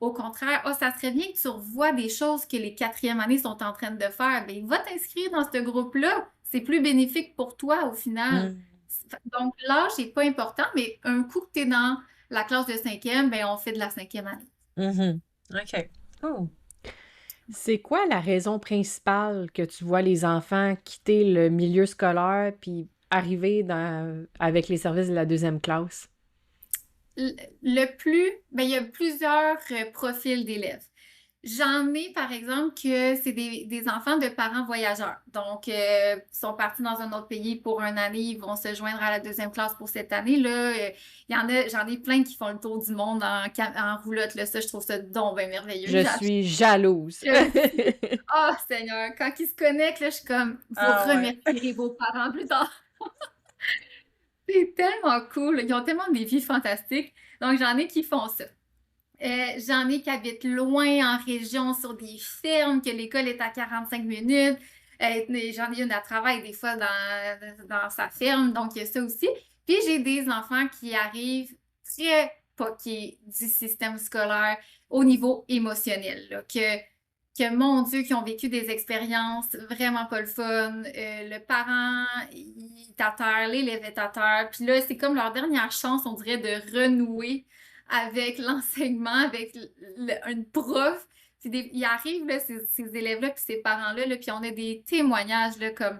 au contraire, oh, ça serait bien que tu revoies des choses que les quatrièmes années sont en train de faire. Bien, va t'inscrire dans ce groupe-là. C'est plus bénéfique pour toi au final. Hmm. Donc, l'âge n'est pas important, mais un coup que tu es dans la classe de cinquième, ben, on fait de la cinquième année. Mhm. OK. Oh. C'est quoi la raison principale que tu vois les enfants quitter le milieu scolaire puis arriver avec les services de la deuxième classe? Ben, il y a plusieurs profils d'élèves. J'en ai, par exemple, que c'est des enfants de parents voyageurs. Donc, ils sont partis dans un autre pays pour une année, ils vont se joindre à la deuxième classe pour cette année-là. J'en ai plein qui font le tour du monde en roulotte, là. Ça, je trouve ça donc bien merveilleux. Je suis jalouse. Je suis- Oh, Seigneur, quand ils se connectent, là, je suis comme, vous Ah ouais. remercierez vos parents plus tard. C'est tellement cool. Ils ont tellement des vies fantastiques. Donc, j'en ai qui font ça. J'en ai qui habitent loin en région sur des fermes, que l'école est à 45 minutes. J'en ai une à travail des fois dans sa ferme, donc il y a ça aussi. Puis j'ai des enfants qui arrivent très poqués du système scolaire au niveau émotionnel, là, mon Dieu, qui ont vécu des expériences vraiment pas le fun. Le parent, il est à terre, l'élève est à terre. Puis là, c'est comme leur dernière chance, on dirait, de renouer avec l'enseignement, avec une prof. Puis ils arrivent, là, ces élèves-là, puis ces parents-là, là, puis on a des témoignages, là, comme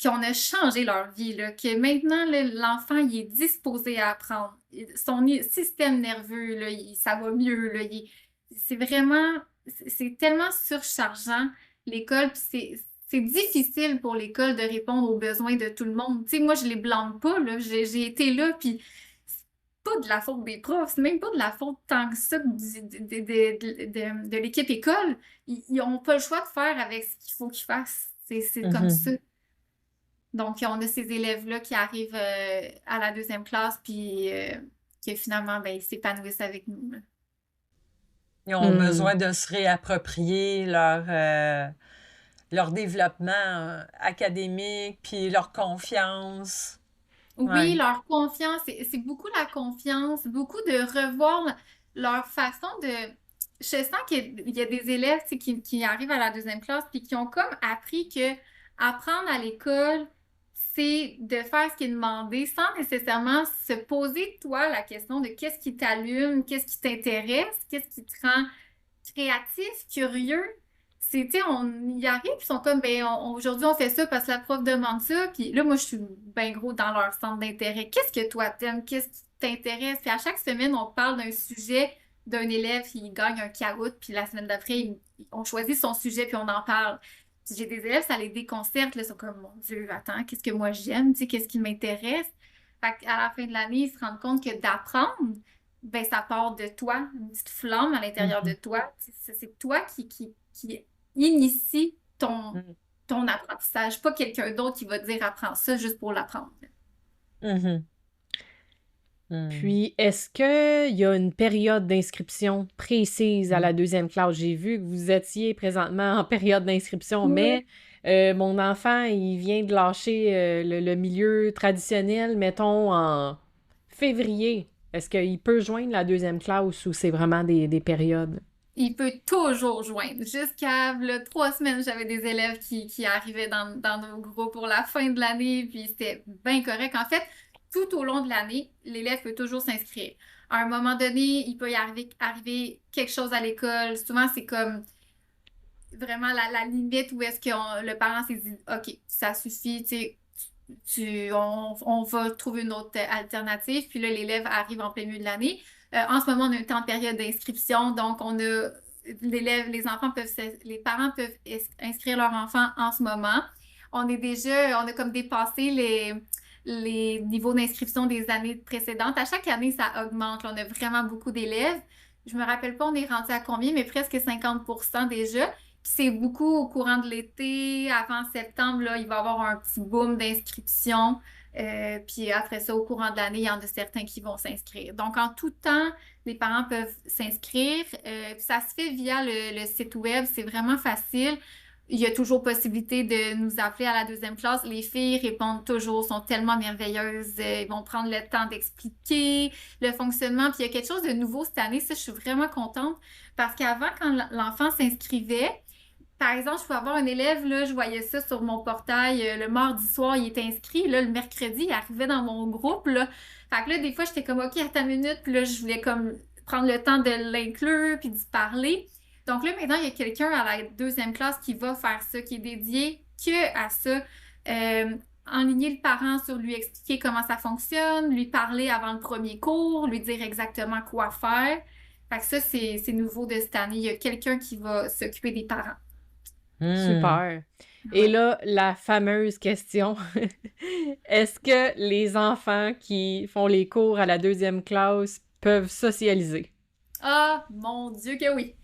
qu'on a changé leur vie, là, que maintenant, là, l'enfant, il est disposé à apprendre. Son système nerveux, là, ça va mieux, là, c'est vraiment, c'est tellement surchargeant, l'école, puis c'est difficile pour l'école de répondre aux besoins de tout le monde. Tu sais, moi, je les blâme pas, là, j'ai été là, puis pas de la faute des profs, c'est même pas de la faute tant que ça de l'équipe école. Ils n'ont pas le choix de faire avec ce qu'il faut qu'ils fassent. C'est comme ça. Donc, on a ces élèves-là qui arrivent à la deuxième classe, puis que finalement, ben, ils s'épanouissent avec nous, là. Ils ont besoin de se réapproprier leur développement académique, puis leur confiance. Oui, Ouais. leur confiance, c'est beaucoup la confiance, beaucoup de revoir leur façon de... Je sens qu'il y a des élèves, tu sais, qui arrivent à la deuxième classe puis qui ont comme appris que apprendre à l'école, c'est de faire ce qui est demandé sans nécessairement se poser, toi, la question de qu'est-ce qui t'allume, qu'est-ce qui t'intéresse, qu'est-ce qui te rend créatif, curieux. C'est, tu sais, on y arrive, puis ils sont comme, ben, aujourd'hui, on fait ça parce que la prof demande ça. Puis là, moi, je suis ben gros dans leur centre d'intérêt. Qu'est-ce que toi t'aimes? Qu'est-ce qui t'intéresse? Puis à chaque semaine, on parle d'un sujet d'un élève qui gagne un caout, puis la semaine d'après, on choisit son sujet, puis on en parle. Puis j'ai des élèves, ça les déconcerte, là, ils sont comme, mon Dieu, attends, qu'est-ce que moi j'aime? Tu sais, qu'est-ce qui m'intéresse? Fait qu'à la fin de l'année, ils se rendent compte que d'apprendre, ben, ça part de toi, une petite flamme à l'intérieur de toi. C'est toi qui initie ton apprentissage, pas quelqu'un d'autre qui va te dire apprends ça juste pour l'apprendre. Puis, est-ce qu'il y a une période d'inscription précise à la deuxième classe? J'ai vu que vous étiez présentement en période d'inscription, mais mon enfant, il vient de lâcher le milieu traditionnel, mettons, en février. Est-ce qu'il peut joindre la deuxième classe ou c'est vraiment des périodes? Il peut toujours joindre. Jusqu'à 3 semaines, j'avais des élèves qui arrivaient dans nos groupes pour la fin de l'année, puis c'était bien correct. En fait, tout au long de l'année, l'élève peut toujours s'inscrire. À un moment donné, il peut y arriver quelque chose à l'école. Souvent, c'est comme vraiment la limite où est-ce que le parent s'est dit, OK, ça suffit, tu sais, on va trouver une autre alternative. Puis là, l'élève arrive en plein milieu de l'année. En ce moment, on a un temps de période d'inscription, donc on a les parents peuvent inscrire leur enfant en ce moment. On a comme dépassé les niveaux d'inscription des années précédentes. À chaque année, ça augmente. Là, on a vraiment beaucoup d'élèves. Je me rappelle pas, on est rendu à combien, mais presque 50% déjà. Puis c'est beaucoup au courant de l'été, avant septembre, là, il va y avoir un petit boom d'inscription. Puis après ça, au courant de l'année, il y en a certains qui vont s'inscrire. Donc, en tout temps, les parents peuvent s'inscrire. Ça se fait via le site web, c'est vraiment facile. Il y a toujours possibilité de nous appeler à la deuxième classe. Les filles répondent toujours, sont tellement merveilleuses. Ils vont prendre le temps d'expliquer le fonctionnement. Puis il y a quelque chose de nouveau cette année. Ça, je suis vraiment contente parce qu'avant, quand l'enfant s'inscrivait, par exemple, je pouvais avoir un élève, là, je voyais ça sur mon portail, le mardi soir, il était inscrit, là, le mercredi, il arrivait dans mon groupe, là. Fait que là, des fois, j'étais comme, OK, attends une minute, puis là, je voulais comme prendre le temps de l'inclure, puis d'y parler. Donc là, maintenant, il y a quelqu'un à la deuxième classe qui va faire ça, qui est dédié que à ça. Enligner le parent sur lui expliquer comment ça fonctionne, lui parler avant le premier cours, lui dire exactement quoi faire. Fait que ça, c'est nouveau de cette année. Il y a quelqu'un qui va s'occuper des parents. Super. Et là, la fameuse question, est-ce que les enfants qui font les cours à la deuxième classe peuvent socialiser? Ah, mon Dieu que oui!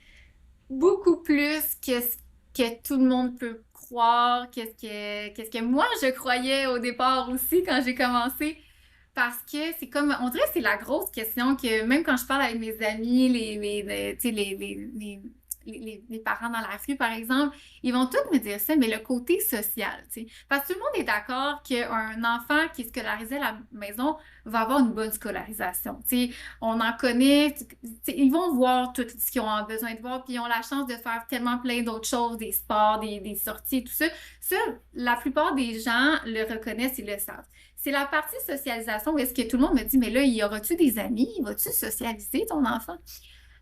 Beaucoup plus que ce que tout le monde peut croire, qu'est-ce que moi je croyais au départ aussi quand j'ai commencé. Parce que c'est comme, on dirait que c'est la grosse question que même quand je parle avec mes amis, tu sais, les parents dans la rue, par exemple, ils vont tous me dire ça, mais le côté social, tu sais. Parce que tout le monde est d'accord qu'un enfant qui est scolarisé à la maison va avoir une bonne scolarisation. Tu sais, on en connaît, tu sais, ils vont voir tout ce qu'ils ont besoin de voir, puis ils ont la chance de faire tellement plein d'autres choses, des sports, des sorties, tout ça. Ça, la plupart des gens le reconnaissent et le savent. C'est la partie socialisation où est-ce que tout le monde me dit, mais là, y aura-tu des amis? Vas-tu socialiser ton enfant?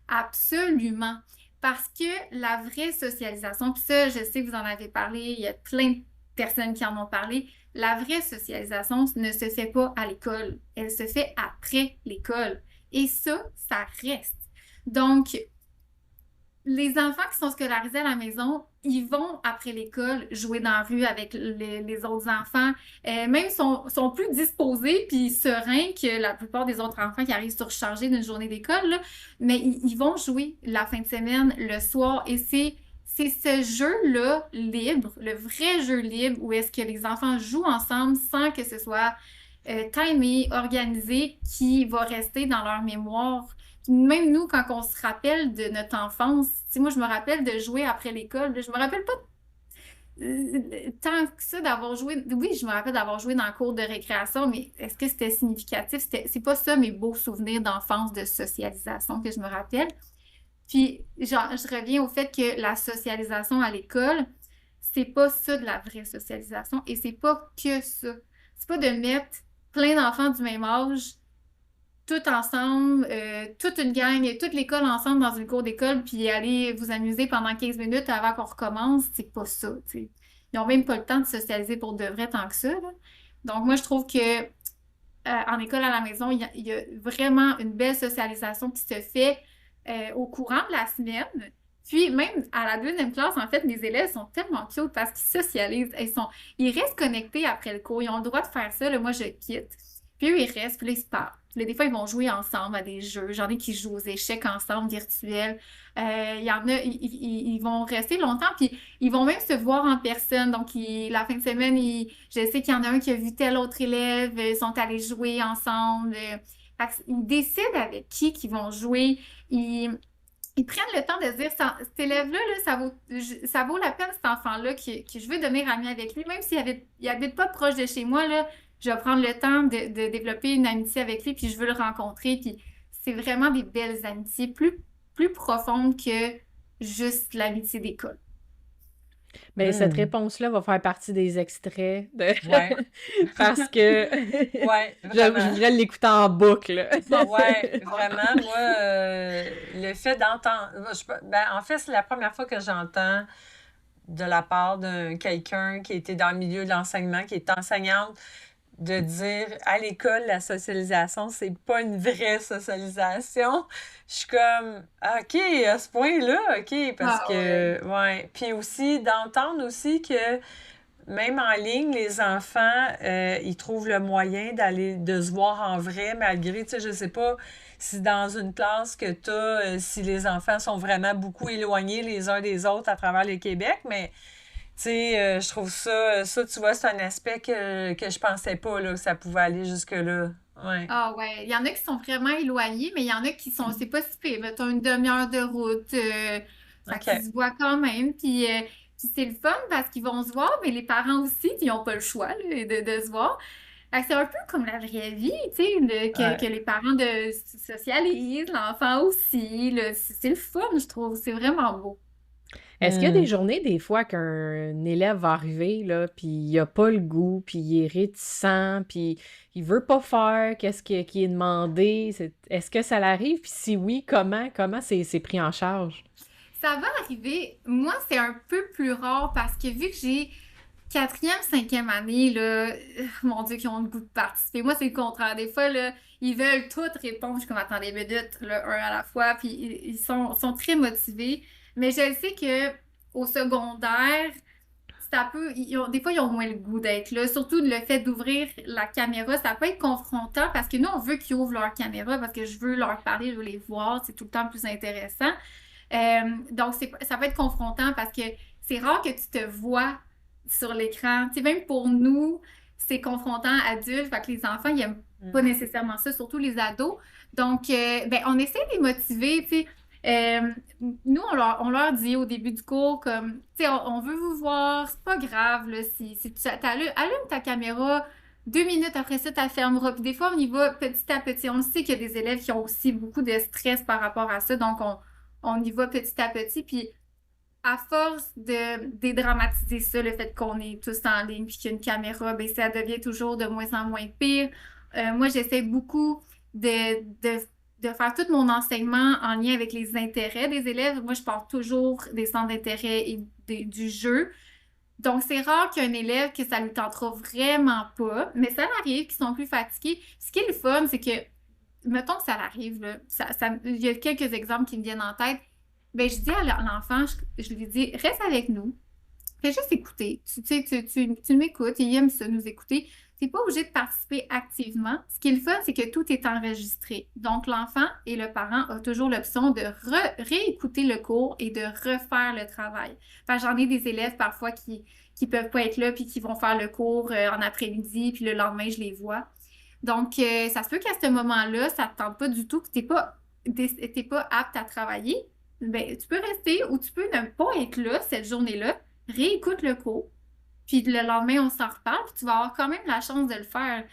Absolument. Parce que la vraie socialisation, puis ça, je sais que vous en avez parlé, il y a plein de personnes qui en ont parlé, la vraie socialisation ne se fait pas à l'école, elle se fait après l'école. Et ça reste. Donc, les enfants qui sont scolarisés à la maison, ils vont après l'école jouer dans la rue avec les autres enfants. Même sont plus disposés puis sereins que la plupart des autres enfants qui arrivent surchargés d'une journée d'école, là. Mais ils vont jouer la fin de semaine, le soir. Et c'est ce jeu-là libre, le vrai jeu libre, où est-ce que les enfants jouent ensemble sans que ce soit timé, organisé, qui va rester dans leur mémoire. Même nous, quand on se rappelle de notre enfance, tu sais, moi, je me rappelle de jouer après l'école. Je me rappelle pas tant que ça d'avoir joué. Oui, je me rappelle d'avoir joué dans le cours de récréation, mais est-ce que c'était significatif? C'est pas ça mes beaux souvenirs d'enfance, de socialisation que je me rappelle. Puis, genre, je reviens au fait que la socialisation à l'école, c'est pas ça de la vraie socialisation et c'est pas que ça. C'est pas de mettre plein d'enfants du même âge tout ensemble, toute une gang, toute l'école ensemble dans une cour d'école, puis aller vous amuser pendant 15 minutes avant qu'on recommence, c'est pas ça, tu sais. Ils n'ont même pas le temps de socialiser pour de vrai tant que ça, là. Donc, moi, je trouve que en école à la maison, il y a vraiment une belle socialisation qui se fait au courant de la semaine. Puis, même à la deuxième classe, en fait, mes élèves sont tellement cute parce qu'ils socialisent. Ils restent connectés après le cours. Ils ont le droit de faire ça. Là, moi, je quitte. Puis eux, ils restent, puis là, ils se parlent. Puis là, des fois, ils vont jouer ensemble à des jeux. J'en ai qui jouent aux échecs ensemble, virtuels. Il y en a, ils vont rester longtemps, puis ils vont même se voir en personne. Donc, la fin de semaine, je sais qu'il y en a un qui a vu tel autre élève, ils sont allés jouer ensemble. Fait ils décident avec qui qu'ils vont jouer. Ils prennent le temps de se dire, cet élève-là, là, ça vaut la peine, cet enfant-là, que je veux devenir ami avec lui, même s'il habite pas proche de chez moi, là, je vais prendre le temps de développer une amitié avec lui, puis je veux le rencontrer, puis c'est vraiment des belles amitiés, plus profondes que juste l'amitié d'école. Mais cette réponse-là va faire partie des extraits Ouais. parce que Ouais, je vraiment. voudrais l'écouter en boucle. Ouais, vraiment, moi, le fait d'entendre... en fait, c'est la première fois que j'entends de la part de quelqu'un qui était dans le milieu de l'enseignement, qui est enseignante, de dire à l'école, la socialisation, c'est pas une vraie socialisation. Je suis comme, OK, à ce point-là, OK, parce que, ouais. Puis aussi, d'entendre aussi que même en ligne, les enfants, ils trouvent le moyen de se voir en vrai, malgré, tu sais, je sais pas si dans une classe que t'as, si les enfants sont vraiment beaucoup éloignés les uns des autres à travers le Québec, mais tu sais, je trouve ça, tu vois, c'est un aspect que je pensais pas, là, que ça pouvait aller jusque-là. Ouais. Ah ouais, il y en a qui sont vraiment éloignés, mais il y en a qui sont, c'est pas si pire, mettons une demi-heure de route, fait qu'ils se voient quand même, puis c'est le fun parce qu'ils vont se voir, mais les parents aussi, ils n'ont pas le choix là, de se voir. Fait que c'est un peu comme la vraie vie, tu sais, que les parents socialisent, l'enfant aussi, là, c'est le fun, je trouve, c'est vraiment beau. Est-ce qu'il y a des journées, des fois, qu'un élève va arriver, là, puis il a pas le goût, puis il est réticent, puis il veut pas faire qu'est-ce qui est demandé? Est-ce que ça l'arrive? Puis si oui, comment c'est pris en charge? Ça va arriver. Moi, c'est un peu plus rare parce que vu que j'ai 4e, 5e année, là, mon Dieu, qui ont le goût de participer. Moi, c'est le contraire. Des fois, là, ils veulent toutes répondre. Je suis comme, attendez, minutes, là, un à la fois. Puis ils sont très motivés. Mais je sais que au secondaire, des fois, ils ont moins le goût d'être là. Surtout le fait d'ouvrir la caméra, ça peut être confrontant parce que nous, on veut qu'ils ouvrent leur caméra parce que je veux leur parler, je veux les voir. C'est tout le temps plus intéressant. Donc, ça peut être confrontant parce que c'est rare que tu te vois sur l'écran. Tu sais, même pour nous, c'est confrontant adulte. Fait que les enfants, ils aiment pas nécessairement ça, surtout les ados. Donc, ben, on essaie de les motiver, tu sais. Euh, Nous, on leur dit au début du cours, comme, tu sais, on veut vous voir, c'est pas grave, là, si tu allume ta caméra, 2 minutes après ça, tu la fermeras. Puis des fois, on y va petit à petit. On le sait qu'il y a des élèves qui ont aussi beaucoup de stress par rapport à ça, donc on y va petit à petit. Puis à force de dédramatiser ça, le fait qu'on est tous en ligne puis qu'il y a une caméra, ben ça devient toujours de moins en moins pire. Moi, j'essaie beaucoup de, de, de faire tout mon enseignement en lien avec les intérêts des élèves. Moi, je parle toujours des centres d'intérêt et du jeu. Donc, c'est rare qu'un élève que ça lui tentera vraiment pas, mais ça arrive qu'ils sont plus fatigués. Ce qui est le fun, c'est que, mettons que ça arrive, là, il y a quelques exemples qui me viennent en tête. Ben, je dis à l'enfant, je lui dis, reste avec nous. Fais juste écouter. Tu m'écoutes, il aime ça, nous écouter. Tu n'es pas obligé de participer activement. Ce qui est le fun, c'est que tout est enregistré. Donc, l'enfant et le parent ont toujours l'option de réécouter le cours et de refaire le travail. Enfin, j'en ai des élèves parfois qui peuvent pas être là puis qui vont faire le cours en après-midi, puis le lendemain, je les vois. Donc, ça se peut qu'à ce moment-là, ça ne te tente pas du tout, que t'es pas apte à travailler. Ben, tu peux rester ou tu peux ne pas être là cette journée-là, réécoute le cours, puis le lendemain, on s'en reparle, puis tu vas avoir quand même la chance de le faire.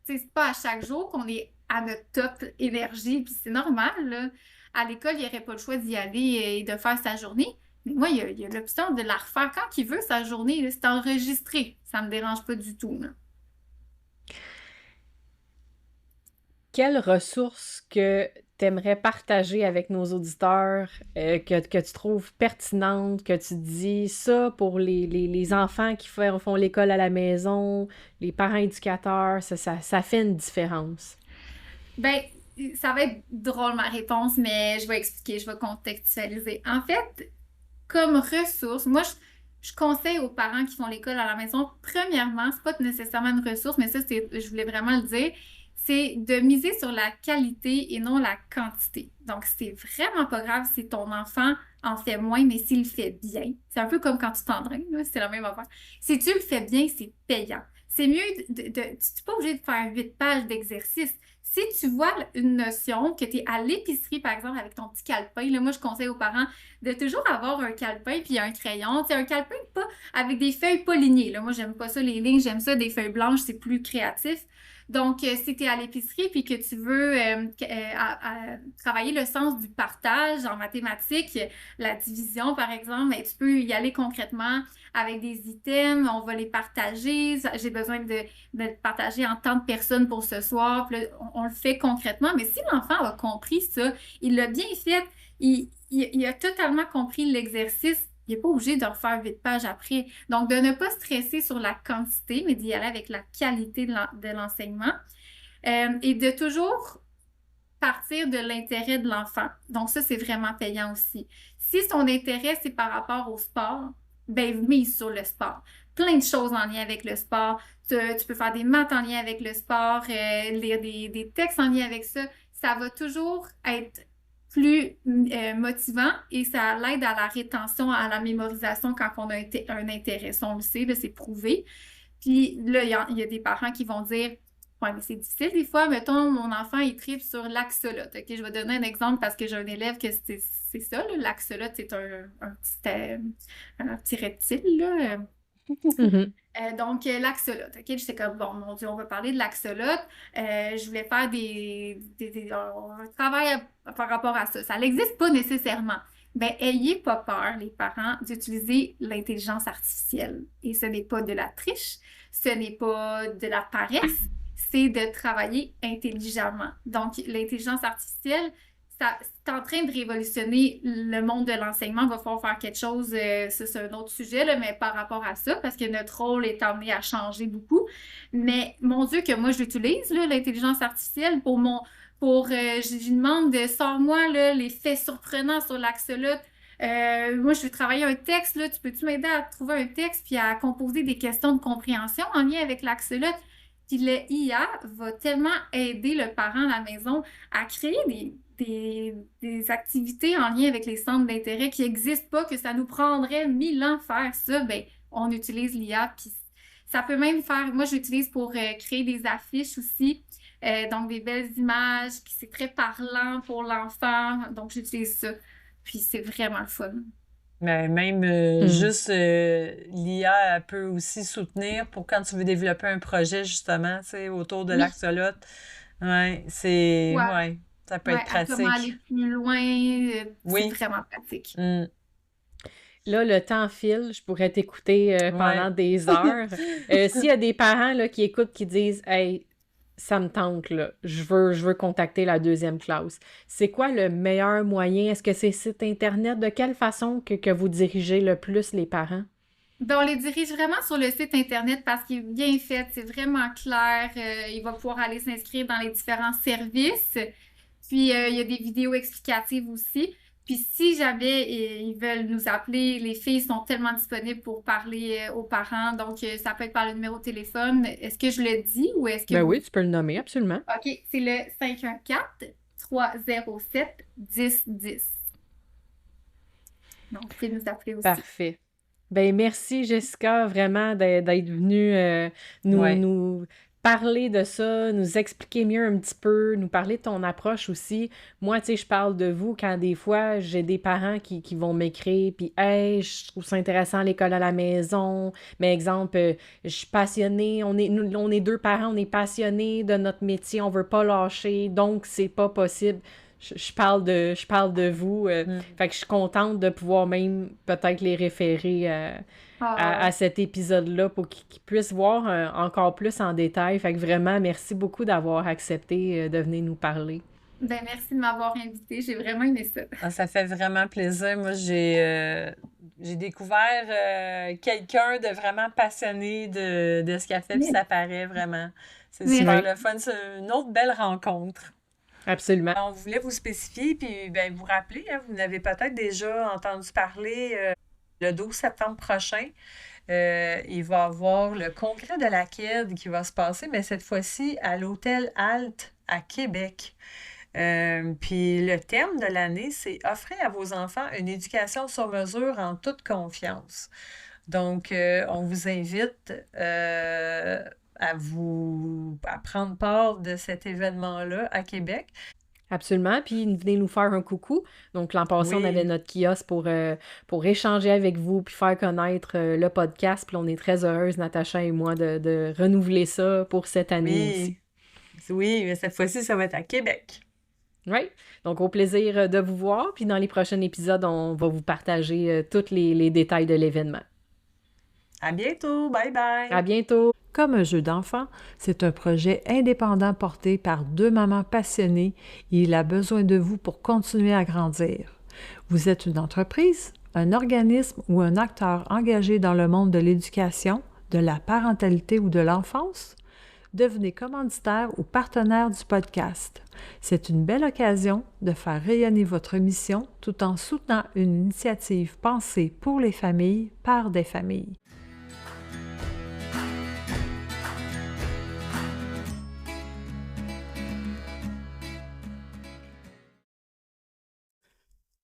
C'est pas à chaque jour qu'on est à notre top énergie, puis c'est normal, là. À l'école, il n'y aurait pas le choix d'y aller et de faire sa journée. Mais moi, il y a l'option de la refaire quand il veut, sa journée, là. C'est enregistré. Ça ne me dérange pas du tout, là. Quelles ressources que tu aimerais partager avec nos auditeurs, que tu trouves pertinentes, que tu dis ça pour les enfants qui font l'école à la maison, les parents éducateurs, ça fait une différence? Ben, ça va être drôle ma réponse, mais je vais expliquer, je vais contextualiser. En fait, comme ressource, moi, je conseille aux parents qui font l'école à la maison, premièrement, c'est pas nécessairement une ressource, mais ça, je voulais vraiment le dire, c'est de miser sur la qualité et non la quantité. Donc, c'est vraiment pas grave si ton enfant en fait moins, mais s'il le fait bien. C'est un peu comme quand tu t'entraînes, là, c'est la même affaire. Si tu le fais bien, c'est payant. C'est mieux tu n'es pas obligé de faire 8 pages d'exercice. Si tu vois une notion, que tu es à l'épicerie, par exemple, avec ton petit calepin, là, moi, je conseille aux parents de toujours avoir un calepin puis un crayon. Tu sais, un calepin pas avec des feuilles pas lignées. Là. Moi, j'aime pas ça, les lignes, j'aime ça, des feuilles blanches, c'est plus créatif. Donc, si tu es à l'épicerie puis que tu veux travailler le sens du partage en mathématiques, la division, par exemple, ben, tu peux y aller concrètement avec des items, on va les partager. J'ai besoin de le partager en tant de personnes pour ce soir. Puis là, on le fait concrètement. Mais si l'enfant a compris ça, il l'a bien fait, il a totalement compris l'exercice, il n'est pas obligé de refaire 8 pages après. Donc, de ne pas stresser sur la quantité, mais d'y aller avec la qualité de l'enseignement. Et de toujours partir de l'intérêt de l'enfant. Donc, ça, c'est vraiment payant aussi. Si son intérêt, c'est par rapport au sport, ben, mise sur le sport. Plein de choses en lien avec le sport. Tu peux faire des maths en lien avec le sport, lire des textes en lien avec ça. Ça va toujours être plus motivant et ça l'aide à la rétention, à la mémorisation quand on a un intérêt. Ça, on le sait, là, c'est prouvé. Puis là, il y a des parents qui vont dire, ouais, mais c'est difficile des fois. Mettons, mon enfant, il tripe sur l'axolot. OK, je vais donner un exemple parce que j'ai un élève que c'est ça, là. L'axolot, c'est un petit reptile, là. Mhm. Donc, l'axolot. OK, j'étais comme, bon, mon Dieu, on va parler de l'axolot. Je voulais faire un travail par rapport à ça. Ça n'existe pas nécessairement. Ben, ayez pas peur, les parents, d'utiliser l'intelligence artificielle. Et ce n'est pas de la triche, ce n'est pas de la paresse, c'est de travailler intelligemment. Donc, l'intelligence artificielle, c'est en train de révolutionner le monde de l'enseignement. Il va falloir faire quelque chose, ça c'est un autre sujet, là, mais par rapport à ça, parce que notre rôle est amené à changer beaucoup. Mais mon Dieu, que moi, je l'utilise, là, l'intelligence artificielle, je lui demande de sors-moi là, les faits surprenants sur l'axolot. Moi, je veux travailler un texte, là, tu peux-tu m'aider à trouver un texte puis à composer des questions de compréhension en lien avec l'axolot? Puis le IA va tellement aider le parent à la maison à créer des activités en lien avec les centres d'intérêt qui n'existent pas, que ça nous prendrait 1000 ans faire ça. Ben, on utilise l'IA, puis Ça peut même faire... Moi, je l'utilise pour créer des affiches aussi. Donc, des belles images, c'est très parlant pour l'enfant. Donc, j'utilise ça. Puis, c'est vraiment le fun. Mais même juste l'IA elle peut aussi soutenir pour quand tu veux développer un projet, justement, tu sais, autour de Oui. l'axolote. Ouais, c'est... Ouais. Ouais, ça peut être À comment aller pratique. plus loin, c'est Oui. vraiment pratique. Là, le temps file, je pourrais t'écouter pendant Ouais. des heures. S'il y a des parents là, qui écoutent, qui disent « Hey, ça me tente, là, je veux contacter la deuxième classe », c'est quoi le meilleur moyen? Est-ce que c'est site Internet? De quelle façon que vous dirigez le plus les parents? Ben, on les dirige vraiment sur le site Internet parce qu'il est bien fait, c'est vraiment clair. Il va pouvoir aller s'inscrire dans les différents services. Puis, il y a des vidéos explicatives aussi. Puis, si jamais ils veulent nous appeler, les filles sont tellement disponibles pour parler aux parents. Donc, ça peut être par le numéro de téléphone. Est-ce que je le dis ou est-ce que Ben vous... oui, tu peux le nommer, absolument. OK, c'est le 514-307-1010. Donc, vous pouvez nous appeler aussi. Parfait. Ben merci Jessica, vraiment d'être venue Ouais. nous parler de ça, nous expliquer mieux un petit peu, nous parler de ton approche aussi. Moi, tu sais, je parle de vous quand des fois j'ai des parents qui vont m'écrire, puis hey, je trouve ça intéressant l'école à la maison. Mais exemple, je suis passionnée, on est deux parents, on est passionnés de notre métier, on veut pas lâcher, donc c'est pas possible. Je parle de vous. Fait que je suis contente de pouvoir même peut-être les référer à cet épisode-là pour qu'ils puissent voir encore plus en détail. Fait que vraiment, merci beaucoup d'avoir accepté de venir nous parler. Ben, merci de m'avoir invitée. J'ai vraiment aimé ça. Ah, ça fait vraiment plaisir. Moi, j'ai découvert quelqu'un de vraiment passionné de ce qu'elle fait, puis ça paraît vraiment. C'est Oui. super le fun. C'est une autre belle rencontre. Absolument. On voulait vous spécifier, puis ben, vous rappeler, hein, vous n'avez peut-être déjà entendu parler le 12 septembre prochain. Il va y avoir le congrès de la KED qui va se passer, mais cette fois-ci à l'Hôtel Alt à Québec. Puis le thème de l'année, c'est « Offrez à vos enfants une éducation sur mesure en toute confiance ». Donc, on vous invite à prendre part de cet événement-là à Québec. Absolument. Puis venez nous faire un coucou. Donc, l'an passé, Oui. on avait notre kiosque pour échanger avec vous puis faire connaître le podcast. Puis on est très heureuse, Natacha et moi, de renouveler ça pour cette année aussi. Oui, mais cette fois-ci, ça va être à Québec. Oui. Donc, au plaisir de vous voir. Puis dans les prochains épisodes, on va vous partager tous les détails de l'événement. À bientôt. Bye bye. À bientôt. Comme un jeu d'enfant, c'est un projet indépendant porté par deux mamans passionnées et il a besoin de vous pour continuer à grandir. Vous êtes une entreprise, un organisme ou un acteur engagé dans le monde de l'éducation, de la parentalité ou de l'enfance? Devenez commanditaire ou partenaire du podcast. C'est une belle occasion de faire rayonner votre mission tout en soutenant une initiative pensée pour les familles par des familles.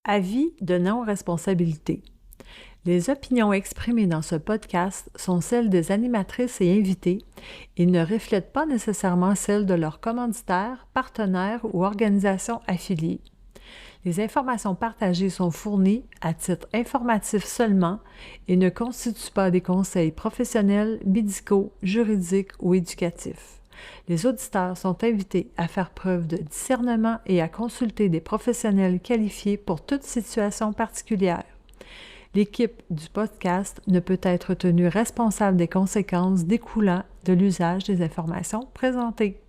Avis de non-responsabilité. Les opinions exprimées dans ce podcast sont celles des animatrices et invités et ne reflètent pas nécessairement celles de leurs commanditaires, partenaires ou organisations affiliées. Les informations partagées sont fournies à titre informatif seulement et ne constituent pas des conseils professionnels, médicaux, juridiques ou éducatifs. Les auditeurs sont invités à faire preuve de discernement et à consulter des professionnels qualifiés pour toute situation particulière. L'équipe du podcast ne peut être tenue responsable des conséquences découlant de l'usage des informations présentées.